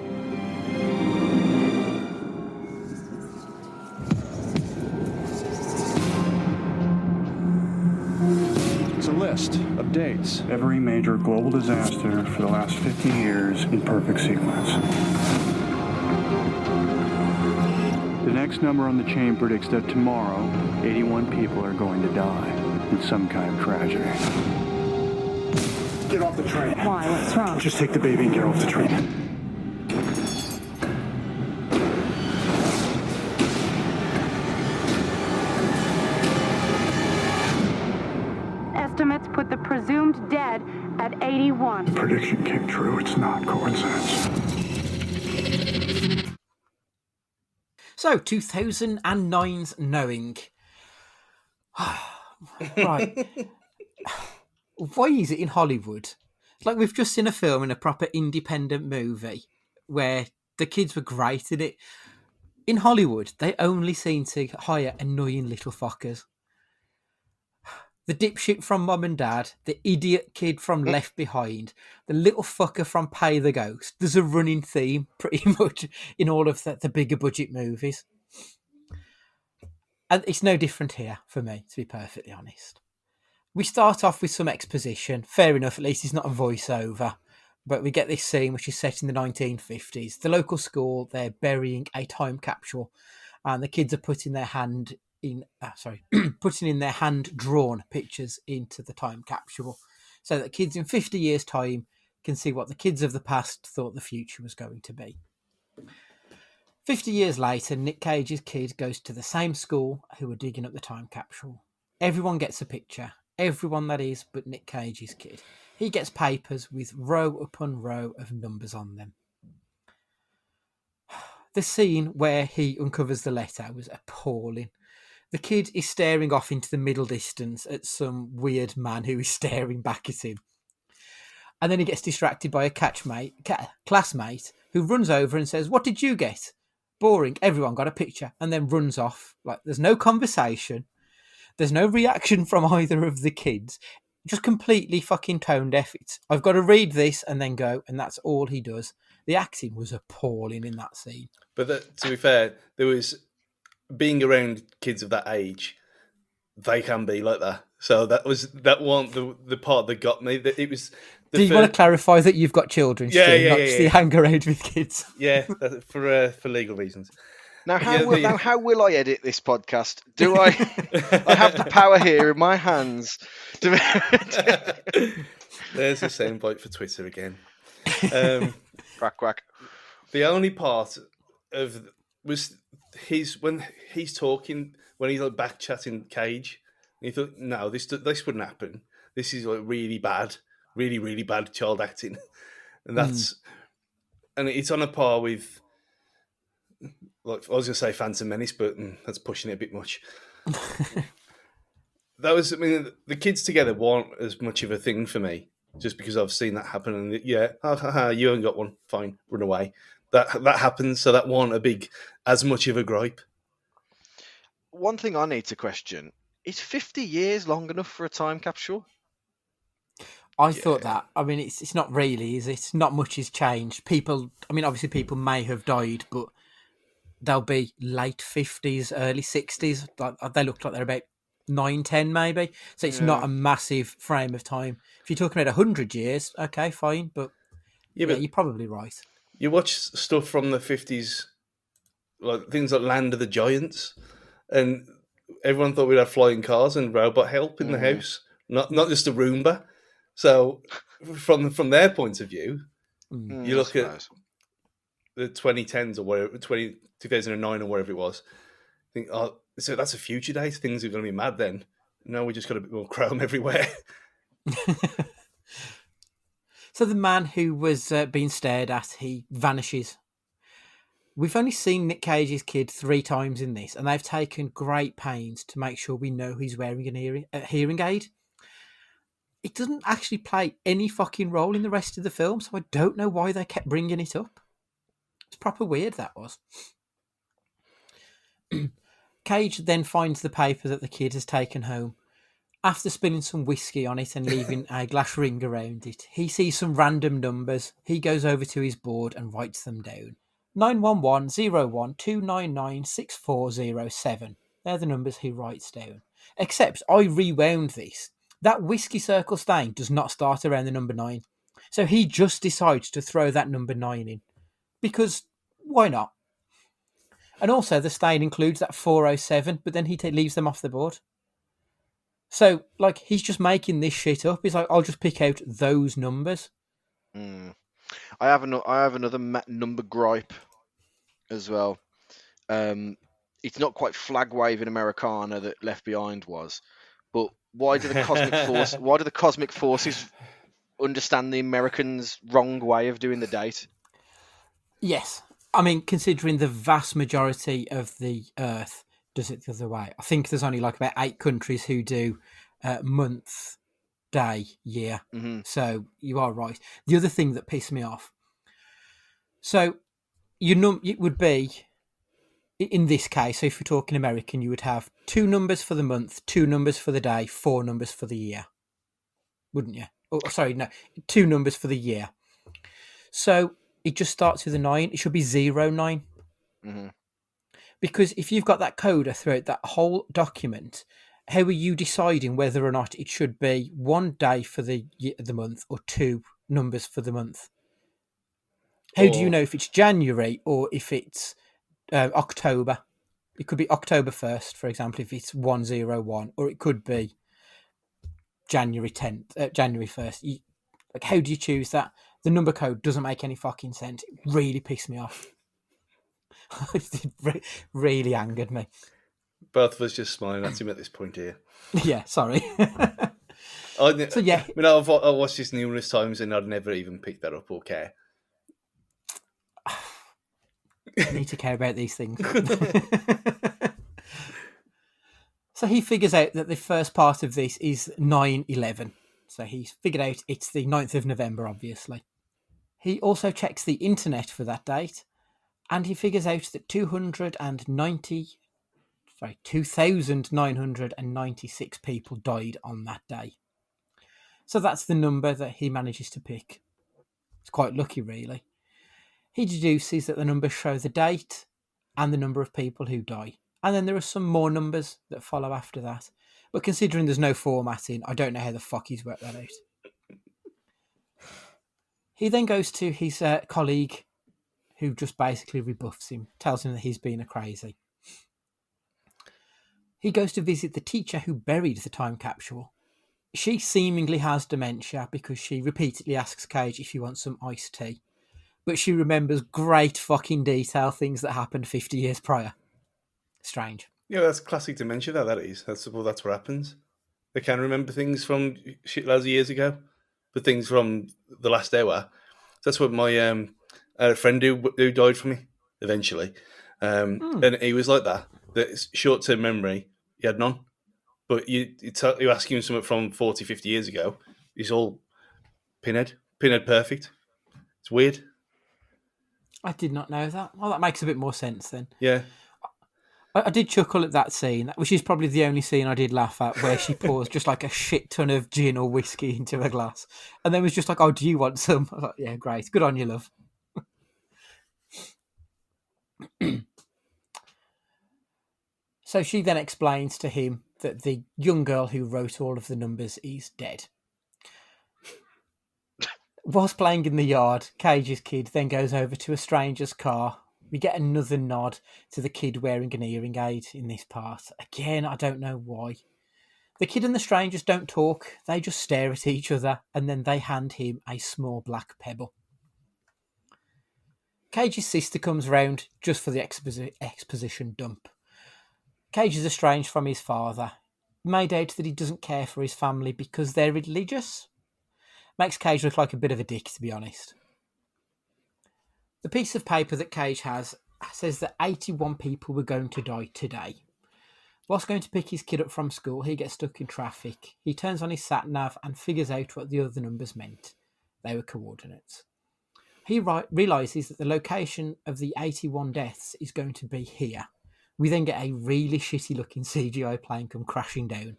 It's a list of dates. Every major global disaster for the last 50 years in perfect sequence. The next number on the chain predicts that tomorrow, 81 people are going to die in some kind of tragedy. Get off the train. Why? What's wrong? Just take the baby and get off the train. Estimates put the presumed dead at 81. The prediction came true. It's not coincidence. So, 2009's Knowing. Right. Why is it in Hollywood? Like, we've just seen a film in a proper independent movie where the kids were great in it. In Hollywood, they only seem to hire annoying little fuckers. The dipshit from Mum and Dad, the idiot kid from Left Behind, the little fucker from Pay the Ghost. There's a running theme pretty much in all of the bigger budget movies. And it's no different here for me, to be perfectly honest. We start off with some exposition. Fair enough, at least it's not a voiceover. But we get this scene which is set in the 1950s. The local school, they're burying a time capsule, and the kids are putting their putting in their hand-drawn pictures into the time capsule so that kids in 50 years' time can see what the kids of the past thought the future was going to be. 50 years later, Nick Cage's kid goes to the same school who are digging up the time capsule. Everyone gets a picture. Everyone, that is, but Nick Cage's kid. He gets papers with row upon row of numbers on them. The scene where he uncovers the letter was appalling. The kid is staring off into the middle distance at some weird man who is staring back at him. And then he gets distracted by a classmate who runs over and says, "What did you get?" Boring. Everyone got a picture, and then runs off. Like, there's no conversation. There's no reaction from either of the kids. Just completely fucking tone deaf. I've got to read this and then go, and that's all he does. The acting was appalling in that scene. But to be fair, there was being around kids of that age. they can be like that. So that one the part that got me. That it was. Do you want to clarify that you've got children? Yeah, Stu, yeah, not yeah, just yeah. the hang around with kids. Yeah, for legal reasons. Now, how will I edit this podcast? Do I have the power here in my hands? There's the soundbite for Twitter again. Quack quack. The only part of was when he's talking when he's like back chatting Cage. And he thought, no, this wouldn't happen. This is like really bad, really really bad child acting, and and it's on a par with. Like I was going to say Phantom Menace, but that's pushing it a bit much. The kids together weren't as much of a thing for me, just because I've seen that happen. And you haven't got one, fine, run away. That happens, so that wasn't as much of a gripe. One thing I need to question, is 50 years long enough for a time capsule? I thought that. I mean, it's not really, is it? Not much has changed. Obviously people may have died, but they'll be late 50s, early 60s. They look like they're about 9, 10 maybe. So it's not a massive frame of time. If you're talking about 100 years, okay, fine. But but you're probably right. You watch stuff from the 50s, like things like Land of the Giants, and everyone thought we'd have flying cars and robot help in the house, not just a Roomba. So from their point of view, you look at the 2010s or whatever, 2009 or whatever it was. Think, so that's a future date. Things are going to be mad then. No, we just got a bit more chrome everywhere. So the man who was being stared at, he vanishes. We've only seen Nick Cage's kid 3 times in this, and they've taken great pains to make sure we know he's wearing a hearing aid. It doesn't actually play any fucking role in the rest of the film, so I don't know why they kept bringing it up. It's proper weird, that was. Cage then finds the paper that the kid has taken home. After spilling some whiskey on it and leaving a glass ring around it, he sees some random numbers. He goes over to his board and writes them down. 911-01-299-6407. They're the numbers he writes down. Except I rewound this. That whiskey circle stain does not start around the number 9. So he just decides to throw that number 9 in. Because why not? And also the stain includes that 407, but then he leaves them off the board. So, he's just making this shit up. He's like, I'll just pick out those numbers. I have another number gripe as well. It's not quite flag waving Americana that Left Behind was, but why do the cosmic forces understand the Americans' wrong way of doing the date? Yes. I mean, considering the vast majority of the Earth does it the other way. I think there's only about 8 countries who do month, day, year. Mm-hmm. So you are right. The other thing that pissed me off. So it would be, in this case, so if you're talking American, you would have 2 numbers for the month, 2 numbers for the day, 4 numbers for the year. Wouldn't you? Oh, sorry, no. 2 numbers for the year. So it just starts with a 9. It should be 09. Mm-hmm. Because if you've got that coda throughout that whole document, how are you deciding whether or not it should be 1 day for the month or 2 numbers for the month? How do you know if it's January or if it's October? It could be October 1st, for example, if it's 101, or it could be January 1st. How do you choose that? The number code doesn't make any fucking sense. It really pissed me off. It really angered me. Both of us just smiling at him at this point here. Yeah, sorry. So yeah, I mean, I've watched this numerous times and I'd never even pick that up or care. I need to care about these things. So he figures out that the first part of this is 9/11. So he's figured out it's the 9th of November, obviously. He also checks the internet for that date. And he figures out that 2,996 people died on that day. So that's the number that he manages to pick. It's quite lucky, really. He deduces that the numbers show the date and the number of people who die. And then there are some more numbers that follow after that. But considering there's no formatting, I don't know how the fuck he's worked that out. He then goes to his colleague, who just basically rebuffs him, tells him that he's been a crazy. He goes to visit the teacher who buried the time capsule. She seemingly has dementia because she repeatedly asks Cage if he wants some iced tea. But she remembers great fucking detail things that happened 50 years prior. Strange. Yeah, that's classic dementia, though, that is. That's what happens. They can remember things from shitloads of years ago, but things from the last hour. That's what my I had a friend who died from me eventually, and he was like that. That short-term memory, he had none. But you ask him something from 40, 50 years ago, he's all pinhead perfect. It's weird. I did not know that. Well, that makes a bit more sense then. Yeah. I did chuckle at that scene, which is probably the only scene I did laugh at, where she pours just like a shit ton of gin or whiskey into a glass. And then was just like, oh, do you want some? I was like, yeah, great. Good on you, love. So she then explains to him that the young girl who wrote all of the numbers is dead. Whilst playing in the yard, Cage's kid then goes over to a stranger's car. We get another nod to the kid wearing an hearing aid in this part. Again, I don't know why. The kid and the strangers don't talk. They just stare at each other, and then they hand him a small black pebble. Cage's sister comes round just for the exposition dump. Cage is estranged from his father. Made out that he doesn't care for his family because they're religious. Makes Cage look like a bit of a dick, to be honest. The piece of paper that Cage has says that 81 people were going to die today. Whilst going to pick his kid up from school, he gets stuck in traffic. He turns on his sat-nav and figures out what the other numbers meant. They were coordinates. He realises that the location of the 81 deaths is going to be here. We then get a really shitty-looking CGI plane come crashing down.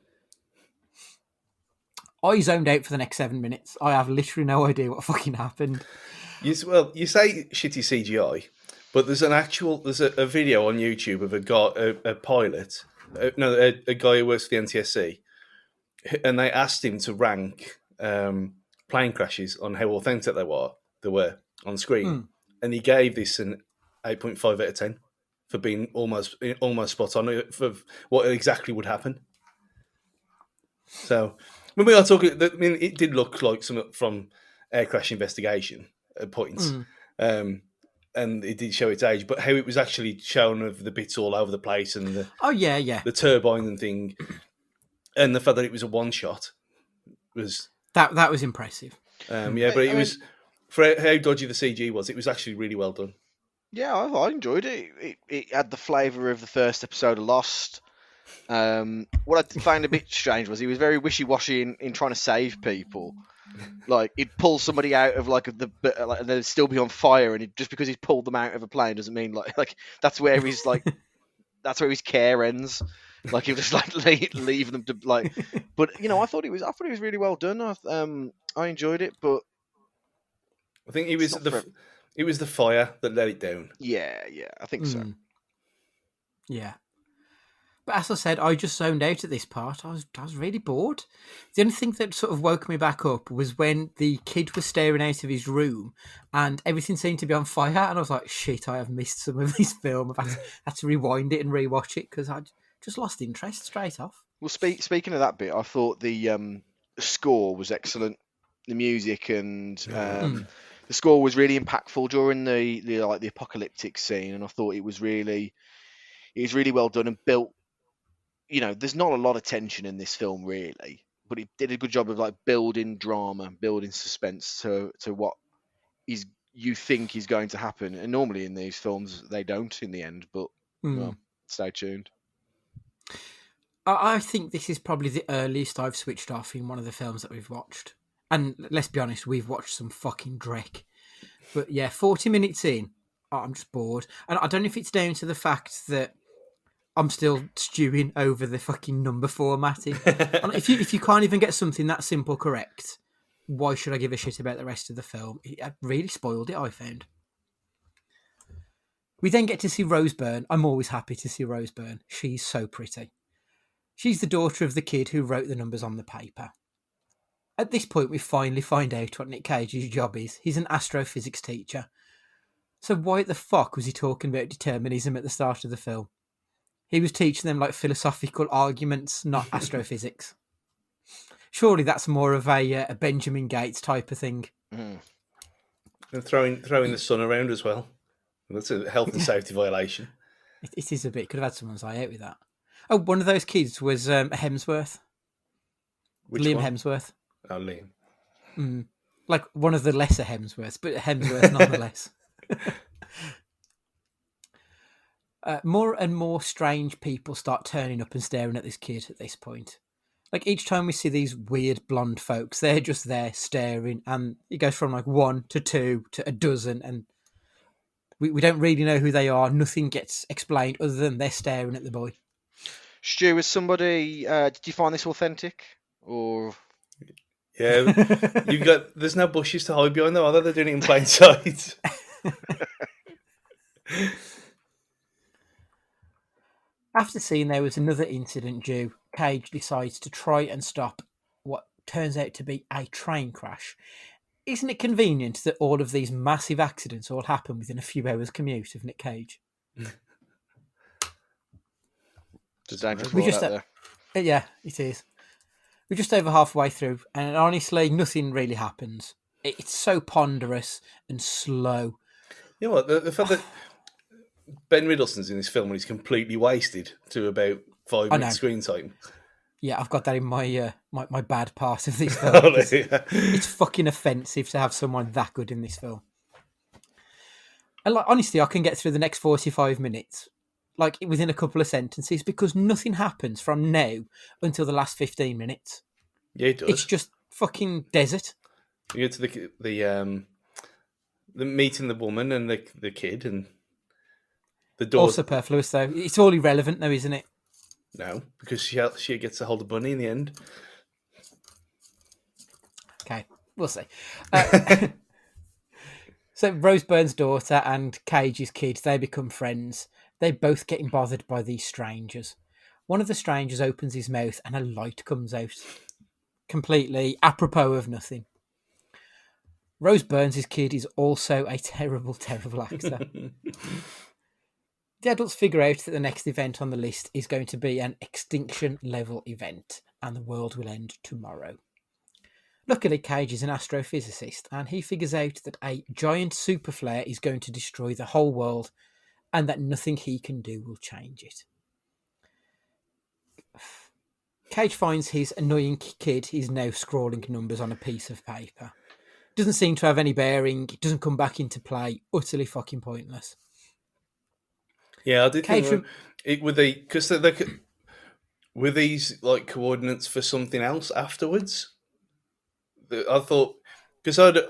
I zoned out for the next 7 minutes. I have literally no idea what fucking happened. You say shitty CGI, but there's a video on YouTube of a pilot, a guy who works for the NTSC, and they asked him to rank plane crashes on how authentic they were on screen, and he gave this an 8.5 out of 10 for being almost spot on for what exactly would happen. So when we are talking, I mean, it did look like something from Air Crash Investigation at points, and it did show its age. But how it was actually shown of the bits all over the place and the turbine and thing, and the fact that it was a one shot was that was impressive. But it was for how dodgy the CG was. It was actually really well done. Yeah, I enjoyed it. It had the flavour of the first episode of Lost. What I found a bit strange was he was very wishy-washy in trying to save people. Like he'd pull somebody out of and they'd still be on fire, and just because he's pulled them out of a plane doesn't mean like that's where he's that's where his care ends. Like he'll just leave them to like. But I thought it was really well done. I enjoyed it, but I think it was the fire that let it down. Yeah, I think so. Yeah. But as I said, I just zoned out at this part. I was really bored. The only thing that sort of woke me back up was when the kid was staring out of his room and everything seemed to be on fire. And I was like, shit, I have missed some of this film. I've had to rewind it and rewatch it because I just lost interest straight off. Well, speaking of that bit, I thought the score was excellent. The music and the score was really impactful during the apocalyptic scene, and I thought it was really well done and built. There's not a lot of tension in this film really, but it did a good job of building drama, building suspense to what you think is going to happen. And normally in these films they don't in the end, but well, stay tuned. I think this is probably the earliest I've switched off in one of the films that we've watched. And let's be honest, we've watched some fucking dreck. But yeah, 40 minutes in, I'm just bored. And I don't know if it's down to the fact that I'm still stewing over the fucking number formatting. if you can't even get something that simple correct, why should I give a shit about the rest of the film? It really spoiled it, I found. We then get to see Rose Byrne. I'm always happy to see Rose Byrne. She's so pretty. She's the daughter of the kid who wrote the numbers on the paper. At this point, we finally find out what Nick Cage's job is. He's an astrophysics teacher. So why the fuck was he talking about determinism at the start of the film? He was teaching them like philosophical arguments, not astrophysics. Surely that's more of a Benjamin Gates type of thing. Mm. And throwing the sun around as well. That's a health and safety violation. It is a bit. Could have had someone's eye out with that. Oh, one of those kids was Hemsworth. Which Liam one? Hemsworth. Oh, Liam. Like one of the lesser Hemsworths, but Hemsworth nonetheless. More and more strange people start turning up and staring at this kid at this point. Like each time we see these weird blonde folks, they're just there staring, and it goes from like 1 to 2 to a dozen, and we don't really know who they are. Nothing gets explained other than they're staring at the boy. Stu, as somebody, did you find this authentic? Or Yeah, there's no bushes to hide behind them, are there? They're doing it in plain sight. After seeing there was another incident due, Cage decides to try and stop what turns out to be a train crash. Isn't it convenient that all of these massive accidents all happen within a few hours' commute of Nick Cage? Yeah, it is. We're just over halfway through, and honestly, nothing really happens. It's so ponderous and slow. You know what? The fact that Ben Riddleston's in this film and he's completely wasted to about 5 minutes screen time. Yeah, I've got that in my my bad part of this film. It's fucking offensive to have someone that good in this film. And like, honestly, I can get through the next 45 minutes like within a couple of sentences because nothing happens from now until the last 15 minutes. Yeah, it does. It's just fucking desert. You get to the meeting the woman and the kid and the door. All superfluous though. It's all irrelevant though, isn't it? No, because she gets to hold the bunny in the end. Okay, we'll see. So Rose Byrne's daughter and Cage's kid, they become friends. They're both getting bothered by these strangers. One of the strangers opens his mouth and a light comes out. Completely apropos of nothing. Rose Byrne's kid is also a terrible, terrible actor. The adults figure out that the next event on the list is going to be an extinction-level event, and the world will end tomorrow. Luckily, Cage is an astrophysicist, and he figures out that a giant super flare is going to destroy the whole world, and that nothing he can do will change it. Cage finds his annoying kid is now scrawling numbers on a piece of paper. Doesn't seem to have any bearing, doesn't come back into play, utterly fucking pointless. Yeah, I did think because were these like coordinates for something else afterwards? I thought because I'd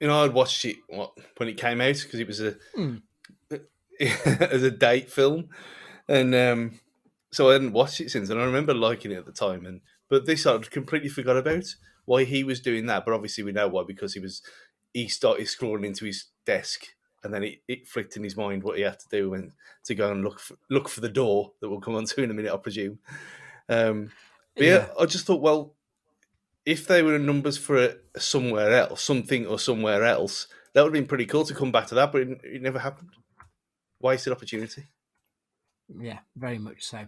watched it when it came out because it was as a date film, and so I hadn't watched it since. And I remember liking it at the time, but this I'd completely forgot about why he was doing that. But obviously we know why, because he started scrolling into his desk. And then it flicked in his mind what he had to do and to go and look for the door that we'll come on to in a minute, I presume. But yeah, I just thought, well, if they were numbers for somewhere else, something or somewhere else, that would have been pretty cool to come back to that, but it never happened. Wasted opportunity. Yeah, very much so.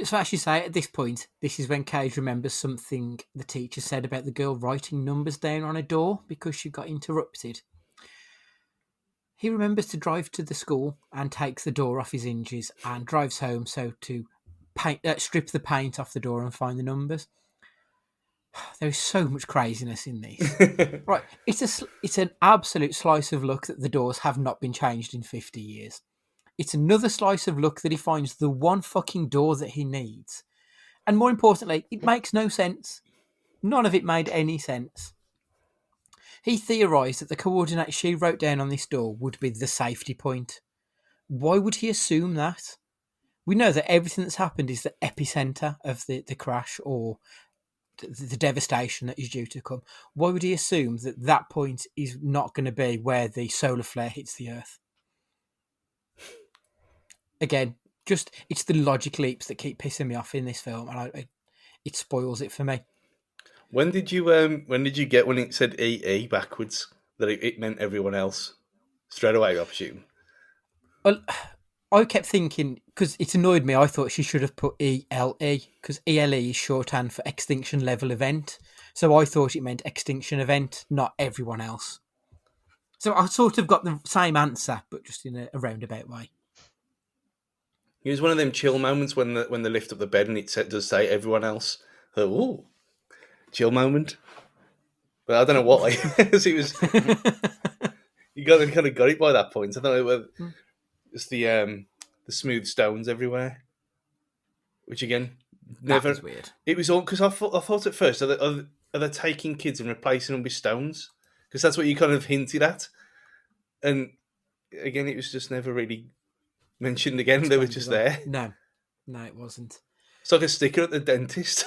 So I should say, at this point, this is when Cage remembers something the teacher said about the girl writing numbers down on a door because she got interrupted. He remembers to drive to the school and takes the door off his hinges and drives home so to strip the paint off the door and find the numbers. There is so much craziness in this. Right, it's an absolute slice of luck that the doors have not been changed in 50 years. It's another slice of luck that he finds the one fucking door that he needs. And more importantly, it makes no sense. None of it made any sense. He theorised that the coordinates she wrote down on this door would be the safety point. Why would he assume that? We know that everything that's happened is the epicentre of the crash or the devastation that is due to come. Why would he assume that that point is not going to be where the solar flare hits the Earth? Again, it's the logic leaps that keep pissing me off in this film, and it spoils it for me. When did you get when it said EE backwards that it meant everyone else straight away? I presume. Well, I kept thinking, because it annoyed me, I thought she should have put ELE, because ELE is shorthand for extinction level event. So I thought it meant extinction event, not everyone else. So I sort of got the same answer, but just in a roundabout way. It was one of them chill moments when they lift up the bed and it does say everyone else. I thought, ooh, chill moment. But I don't know why. It was you kind of got it by that point. I don't know. It's the smooth stones everywhere, which again never. That was weird. It was all because I thought at first are they taking kids and replacing them with stones, because that's what you kind of hinted at, and again it was just never really mentioned again. They were just there. No, it wasn't. It's like a sticker at the dentist.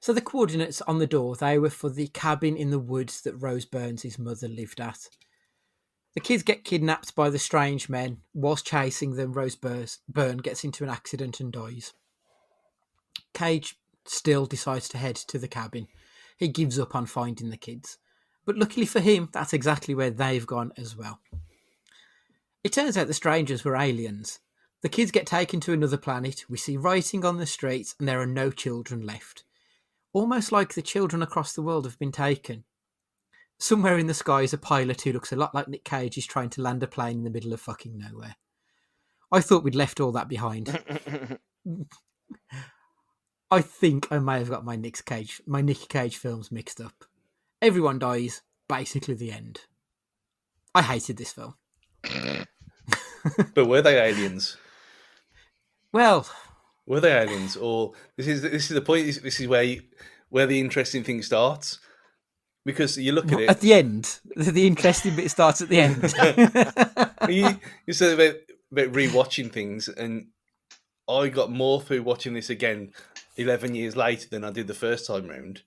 So the coordinates on the door, they were for the cabin in the woods that Rose Burns' mother lived at. The kids get kidnapped by the strange men. Whilst chasing them, Rose Byrne gets into an accident and dies. Cage still decides to head to the cabin. He gives up on finding the kids. But luckily for him, that's exactly where they've gone as well. It turns out the strangers were aliens. The kids get taken to another planet. We see writing on the streets and there are no children left. Almost like the children across the world have been taken. Somewhere in the sky is a pilot who looks a lot like Nick Cage is trying to land a plane in the middle of fucking nowhere. I thought we'd left all that behind. I think I may have got my Nick Cage films mixed up. Everyone dies, basically the end. I hated this film. But were they aliens? Well, were they aliens, or this is the point? This is where the interesting thing starts, because you look at it at the end. The interesting bit starts at the end. you said about rewatching things, and I got more through watching this again 11 years later than I did the first time round.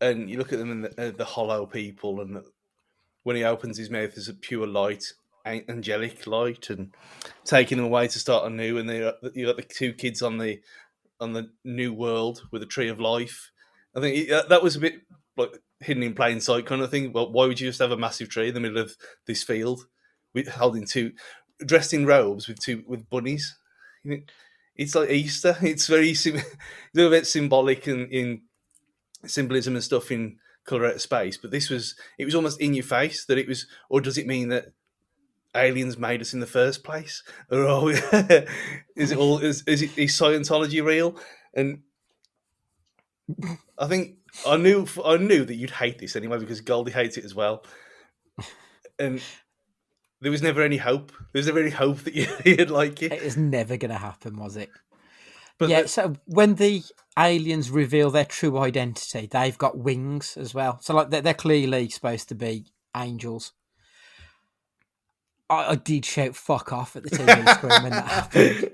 And you look at them and the hollow people, and when he opens his mouth, there's a pure light, angelic light, and taking them away to start anew. And you got the two kids on the new world with the tree of life. I think that was a bit like hidden in plain sight kind of thing. Well, why would you just have a massive tree in the middle of this field, holding two, dressed in robes with bunnies? It's like Easter. It's very a little bit symbolic in symbolism and stuff in Colour Out of Space, but it was almost in your face that it was. Or does it mean that aliens made us in the first place? Or is Scientology real? And I think I knew that you'd hate this anyway, because Goldie hates it as well. And there was never any hope. There was never any hope that you'd like it. It was never going to happen, was it? But so when the aliens reveal their true identity, they've got wings as well. So like they're clearly supposed to be angels. I did shout "fuck off" at the TV screen when that happened,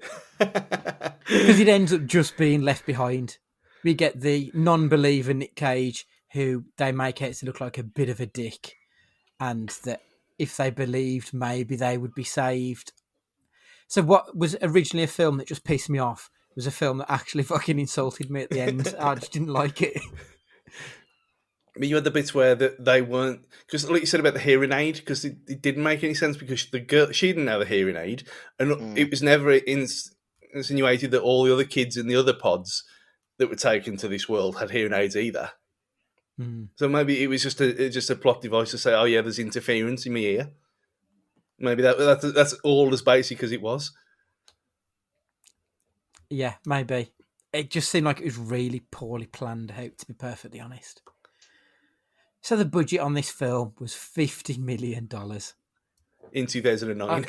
because it ends up just being left behind. We get the non-believer Nick Cage, who they make out to look like a bit of a dick, and that if they believed, maybe they would be saved. So what was originally a film that just pissed me off was a film that actually fucking insulted me at the end. I just didn't like it. I mean, you had the bits where they weren't, because like you said about the hearing aid, because it didn't make any sense, because the girl, she didn't have a hearing aid, and it was never insinuated that all the other kids in the other pods that were taken to this world had hearing aids either. So maybe it was just a plot device to say, oh yeah, there's interference in my ear. Maybe that's all as basic as it was. Yeah, maybe. It just seemed like it was really poorly planned out, to be perfectly honest. So the budget on this film was $50 million. In 2009.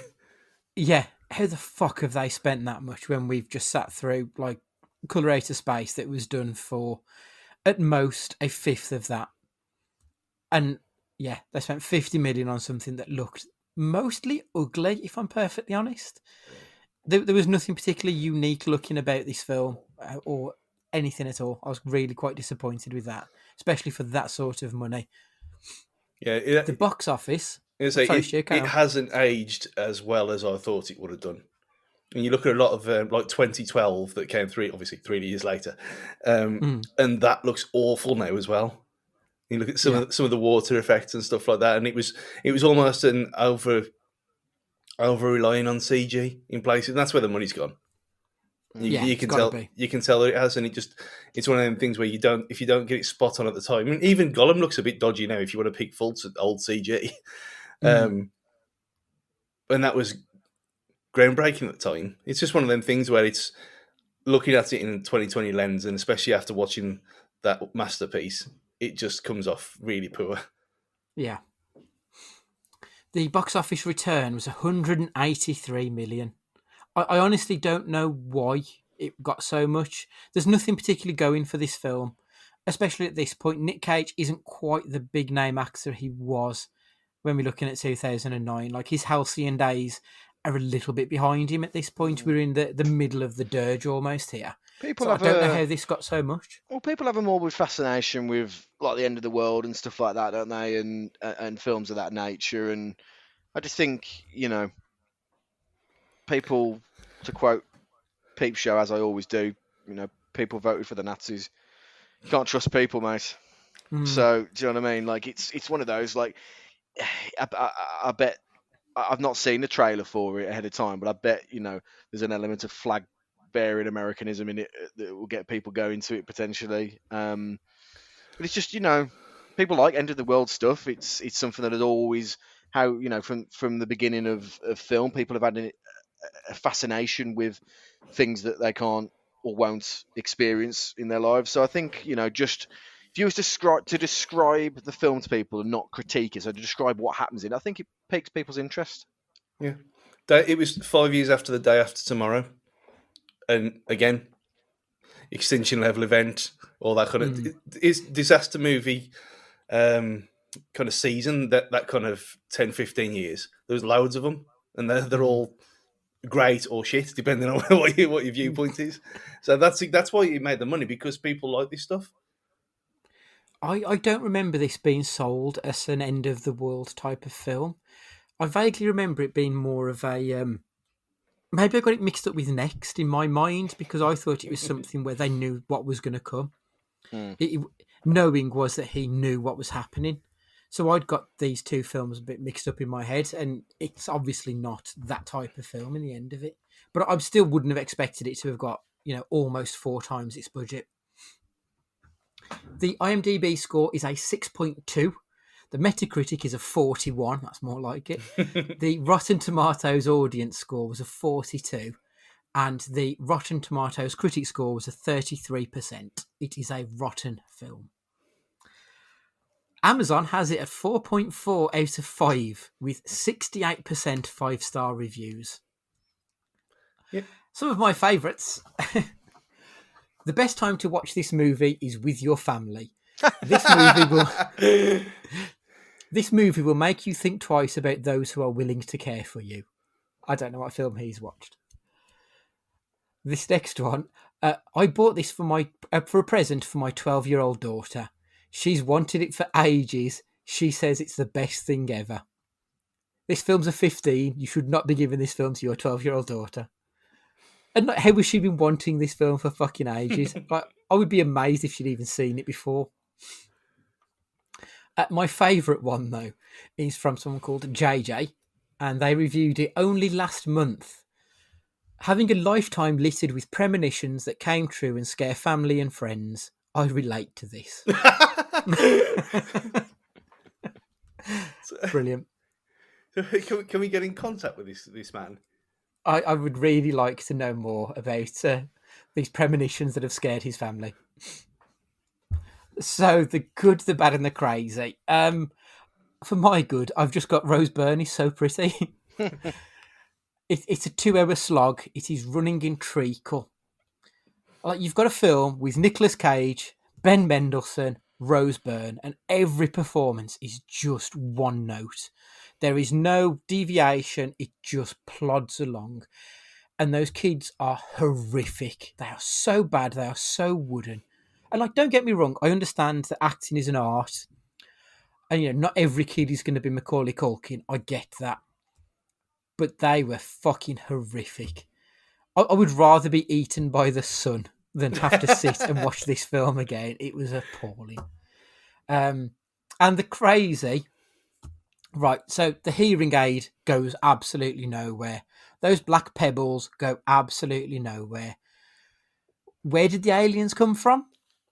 Yeah, how the fuck have they spent that much when we've just sat through like Colour Out of Space that was done for at most a fifth of that? And yeah, they spent $50 million on something that looked mostly ugly, if I'm perfectly honest. There was nothing particularly unique looking about this film or anything at all. I was really quite disappointed with that, especially for that sort of money. Yeah, the box office Sorry, Stu, carry It on. hasn't aged as well as I thought it would have done. And you look at a lot of like 2012 that came through, obviously 3 years later, and that looks awful now as well. You look at some of the water effects and stuff like that, and it was almost an over relying on CG in places. And that's where the money's gone. You can tell that it has, and it's one of them things where if you don't get it spot on at the time. I mean, even Gollum looks a bit dodgy now if you want to pick faults at old CG. And that was groundbreaking at the time. It's just one of them things where it's looking at it in a 2020 lens, and especially after watching that masterpiece, it just comes off really poor. Yeah. The box office return was 183 million. I honestly don't know why it got so much. There's nothing particularly going for this film, especially at this point. Nick Cage isn't quite the big name actor he was when we're looking at 2009. Like, his halcyon days are a little bit behind him at this point. We're in the middle of the dirge almost here. I don't know how this got so much. Well, people have a morbid fascination with like the end of the world and stuff like that, don't they? And films of that nature. And I just think, people, to quote Peep Show, as I always do, people voted for the Nazis. You can't trust people, mate. So, do you know what I mean? Like, it's one of those, like, I bet, I've not seen the trailer for it ahead of time, but I bet, there's an element of flag-bearing Americanism in it that will get people going to it potentially. But it's just, people like end of the world stuff. It's something that has always, from the beginning of film, people have had a fascination with things that they can't or won't experience in their lives. So I think, just if you was to describe the film to people and not critique it, so to describe what happens in it, I think it piques people's interest. Yeah. It was 5 years after The Day After Tomorrow. And again, extinction level event, all that kind of is disaster movie kind of season, that kind of 10, 15 years. There was loads of them, and they're all great or shit, depending on what your viewpoint is. So that's why you made the money, because people like this stuff. I don't remember this being sold as an end of the world type of film. I vaguely remember it being more of a maybe I got it mixed up with Next in my mind, because I thought it was something where they knew what was going to come. Knowing was that he knew what was happening. So I'd got these two films a bit mixed up in my head, and it's obviously not that type of film in the end of it. But I still wouldn't have expected it to have got, almost 4 times its budget. The IMDb score is a 6.2. The Metacritic is a 41. That's more like it. The Rotten Tomatoes audience score was a 42. And the Rotten Tomatoes critic score was a 33%. It is a rotten film. Amazon has it at 4.4 out of 5 with 68% 5-star reviews. Yep. Some of my favourites. The best time to watch this movie is with your family. This movie will make you think twice about those who are willing to care for you. I don't know what film he's watched. This next one, I bought this for a present for my 12-year-old daughter. She's wanted it for ages. She says it's the best thing ever. This film's a 15. You should not be giving this film to your 12-year-old daughter. And how has she been wanting this film for fucking ages? I would be amazed if she'd even seen it before. My favourite one, though, is from someone called JJ, and they reviewed it only last month. Having a lifetime littered with premonitions that came true and scare family and friends, I relate to this. Brilliant. Can we get in contact with this man? I would really like to know more about these premonitions that have scared his family. So, the good, the bad, and the crazy. For my good, I've just got Rose Byrne is so pretty. It's a 2-hour slog. It is running in treacle. Like, you've got a film with Nicolas Cage, Ben Mendelsohn, Rose Byrne, and every performance is just one note. There is no deviation. It just plods along. And those kids are horrific. They are so bad. They are so wooden. And, don't get me wrong. I understand that acting is an art. And not every kid is going to be Macaulay Culkin. I get that, but they were fucking horrific. I would rather be eaten by the sun than have to sit and watch this film again. It was appalling. And the crazy, right? So the hearing aid goes absolutely nowhere. Those black pebbles go absolutely nowhere. Where did the aliens come from?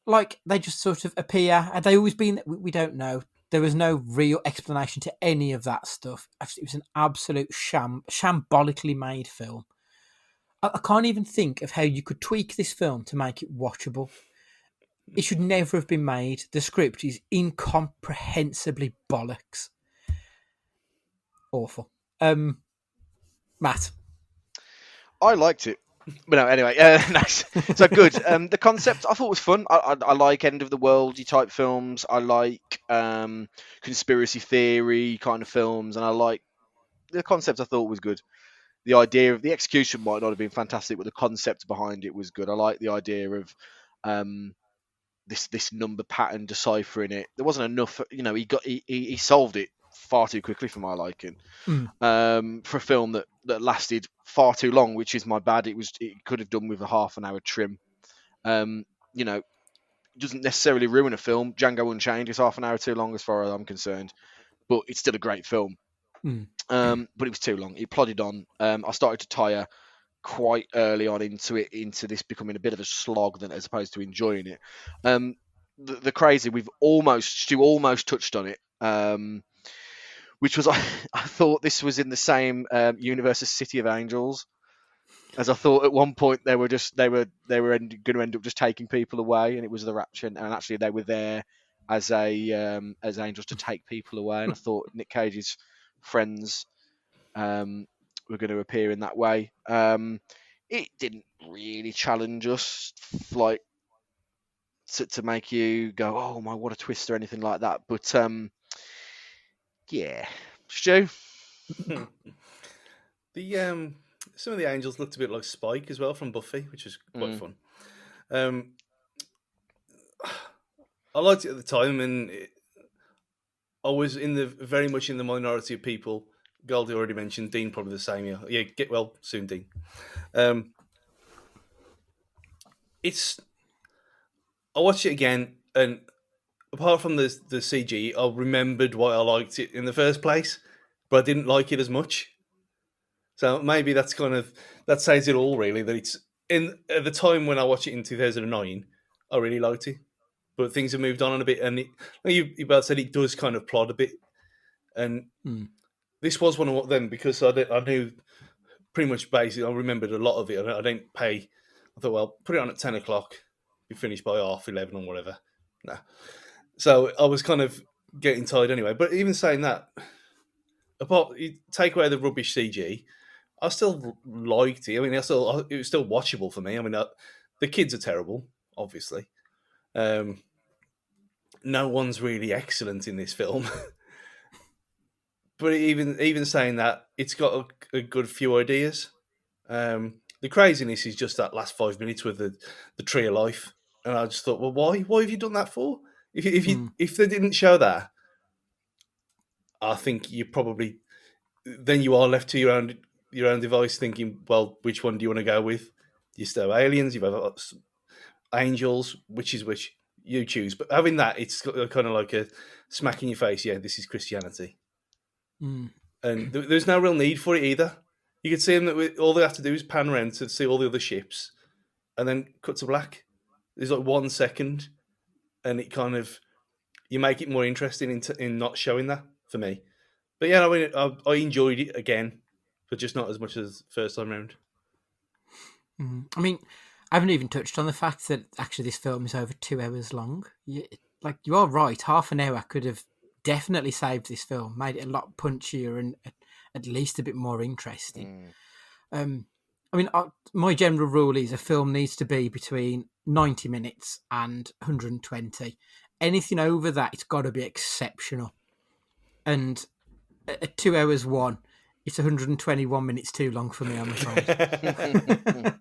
Like, they just sort of appear. Had they always been? We don't know. There was no real explanation to any of that stuff. Actually, it was an absolute shambolically made film. I can't even think of how you could tweak this film to make it watchable. It should never have been made. The script is incomprehensibly bollocks. Awful. Matt. I liked it. But no, anyway, nice. So good. The concept I thought was fun. I like end of the worldy type films. I like conspiracy theory kind of films, and I like the concept. I thought was good. The idea of the execution might not have been fantastic, but the concept behind it was good. I like the idea of this number pattern deciphering it. There wasn't enough. He solved it far too quickly for my liking. For a film that lasted far too long, which is my bad. It could have done with a half an hour trim. It doesn't necessarily ruin a film. Django Unchained is half an hour too long as far as I'm concerned, but it's still a great film. But it was too long. It plodded on. I started to tire quite early on into this becoming a bit of a slog as opposed to enjoying it. The crazy, Stu almost touched on it. Which was, I thought this was in the same universe as City of Angels, as I thought at one point they were going to end up just taking people away, and it was the Rapture, and actually they were there as angels to take people away, and I thought Nick Cage's friends were going to appear in that way. It didn't really challenge us, like to make you go, oh my, what a twist or anything like that, but. Yeah, Stu. Some of the angels looked a bit like Spike as well from Buffy, which was quite fun. I liked it at the time, and I was very much in the minority of people. Goldie already mentioned Dean, probably the same. Yeah, get well soon, Dean. I watched it again, and apart from the CG, I remembered why I liked it in the first place, but I didn't like it as much. So maybe that says it all, really. That it's at the time when I watched it in 2009, I really liked it, but things have moved on a bit, and you both said it does kind of plod a bit, and this was one of them because I knew pretty much basically. I remembered a lot of it. I didn't pay. I thought, well, put it on at 10 o'clock, be finished by 11:30 or whatever. Nah. So I was kind of getting tired anyway. But even saying that, you take away the rubbish CG, I still liked it. I mean, it was still watchable for me. I mean, the kids are terrible, obviously. No one's really excellent in this film. But even saying that, it's got a good few ideas. The craziness is just that last 5 minutes with the Tree of Life. And I just thought, well, why have you done that for? If they didn't show that, I think you are left to your own device, thinking, well, which one do you want to go with? You still have aliens, you've got angels, which is which you choose. But having that, it's kind of like a smack in your face. Yeah, this is Christianity, and there's no real need for it either. You could see them that all they have to do is pan around to see all the other ships, and then cut to black. There's like 1 second. And it kind of, you make it more interesting in not showing that for me. But yeah, I mean, I enjoyed it again, but just not as much as first time round. I mean, I haven't even touched on the fact that actually this film is over 2 hours long. You are right. Half an hour could have definitely saved this film, made it a lot punchier and at least a bit more interesting. I mean, my general rule is a film needs to be between 90 minutes and 120. Anything over that, it's got to be exceptional. And at 2 hours one, it's 121 minutes too long for me, I'm afraid.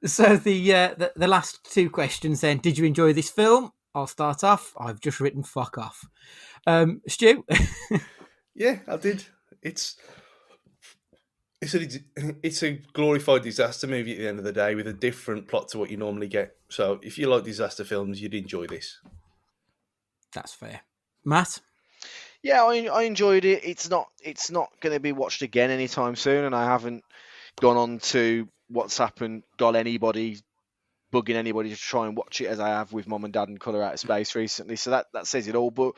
So the last two questions then. Did you enjoy this film? I'll start off. I've just written fuck off. Stu? Yeah, I did. It's a glorified disaster movie at the end of the day with a different plot to what you normally get. So if you like disaster films, you'd enjoy this. That's fair. Matt? Yeah, I enjoyed it. It's not going to be watched again anytime soon, and I haven't gone on to WhatsApp and got anybody bugging anybody to try and watch it as I have with Mom and Dad and Colour Out of Space recently. So that says it all. But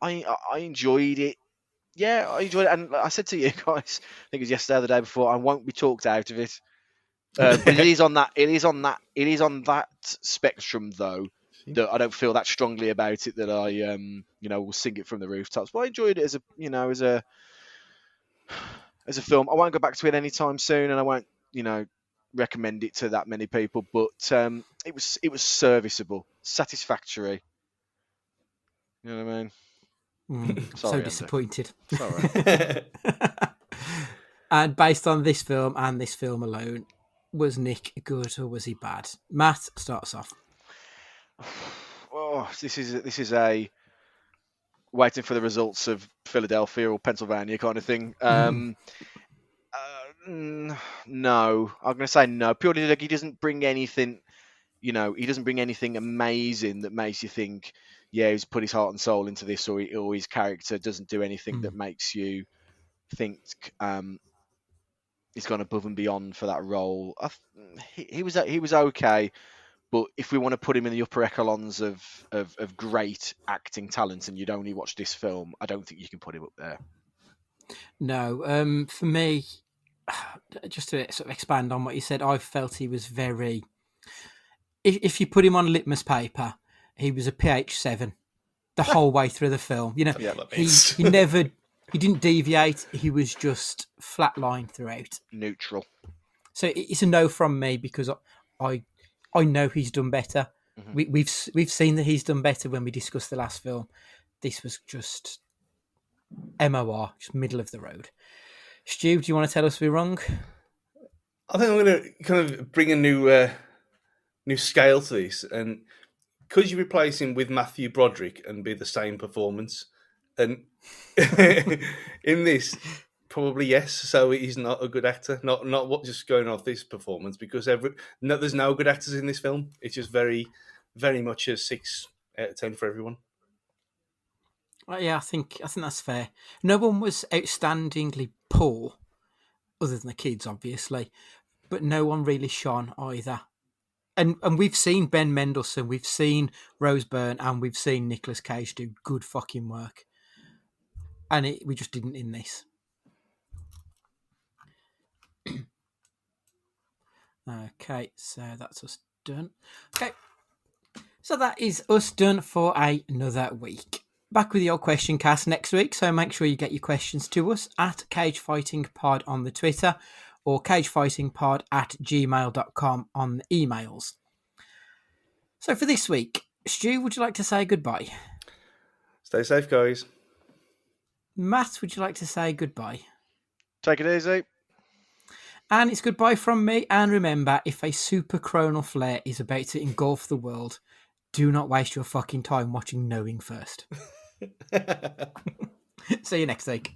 I enjoyed it. Yeah, I enjoyed it, and I said to you guys, I think it was yesterday or the day before, I won't be talked out of it. But it is on that spectrum though, that I don't feel that strongly about it that I will sing it from the rooftops. But I enjoyed it as a film. I won't go back to it anytime soon, and I won't recommend it to that many people. But it was serviceable, satisfactory. You know what I mean? So disappointed. Sorry. And based on this film and this film alone, was Nick good or was he bad? Matt, start us off. Oh, this is a waiting for the results of Philadelphia or Pennsylvania kind of thing. No, I'm going to say no. Purely like he doesn't bring anything. He doesn't bring anything amazing that makes you think, yeah, he's put his heart and soul into this, or his character doesn't do anything that makes you think he's gone above and beyond for that role. He was okay, but if we want to put him in the upper echelons of great acting talent, and you'd only watch this film, I don't think you can put him up there. No, for me, just to sort of expand on what you said, I felt he was very. If you put him on litmus paper, he was a pH 7 the whole way through the film. He didn't deviate. He was just flatline throughout. Neutral. So it's a no from me because I know he's done better. Mm-hmm. We've seen that he's done better when we discussed the last film. This was just MOR, just middle of the road. Stu, do you want to tell us we're wrong? I think I'm going to kind of bring a new scale to this, and could you replace him with Matthew Broderick and be the same performance? And in this, probably yes. So he's not a good actor. Not what just going off this performance, because there's no good actors in this film. It's just very, very much a 6 out of 10 for everyone. Yeah, I think that's fair. No one was outstandingly poor, other than the kids, obviously, but no one really shone either. And we've seen Ben Mendelsohn, we've seen Rose Byrne, and we've seen Nicolas Cage do good fucking work. And we just didn't in this. Okay, so that's us done. Okay, so that is us done for another week. Back with your question cast next week, so make sure you get your questions to us at CageFightingPod on the Twitter or cagefightingpod@gmail.com on the emails. So for this week, Stu, would you like to say goodbye? Stay safe, guys. Matt, would you like to say goodbye? Take it easy. And it's goodbye from me. And remember, if a super coronal flare is about to engulf the world, do not waste your fucking time watching Knowing first. See you next week.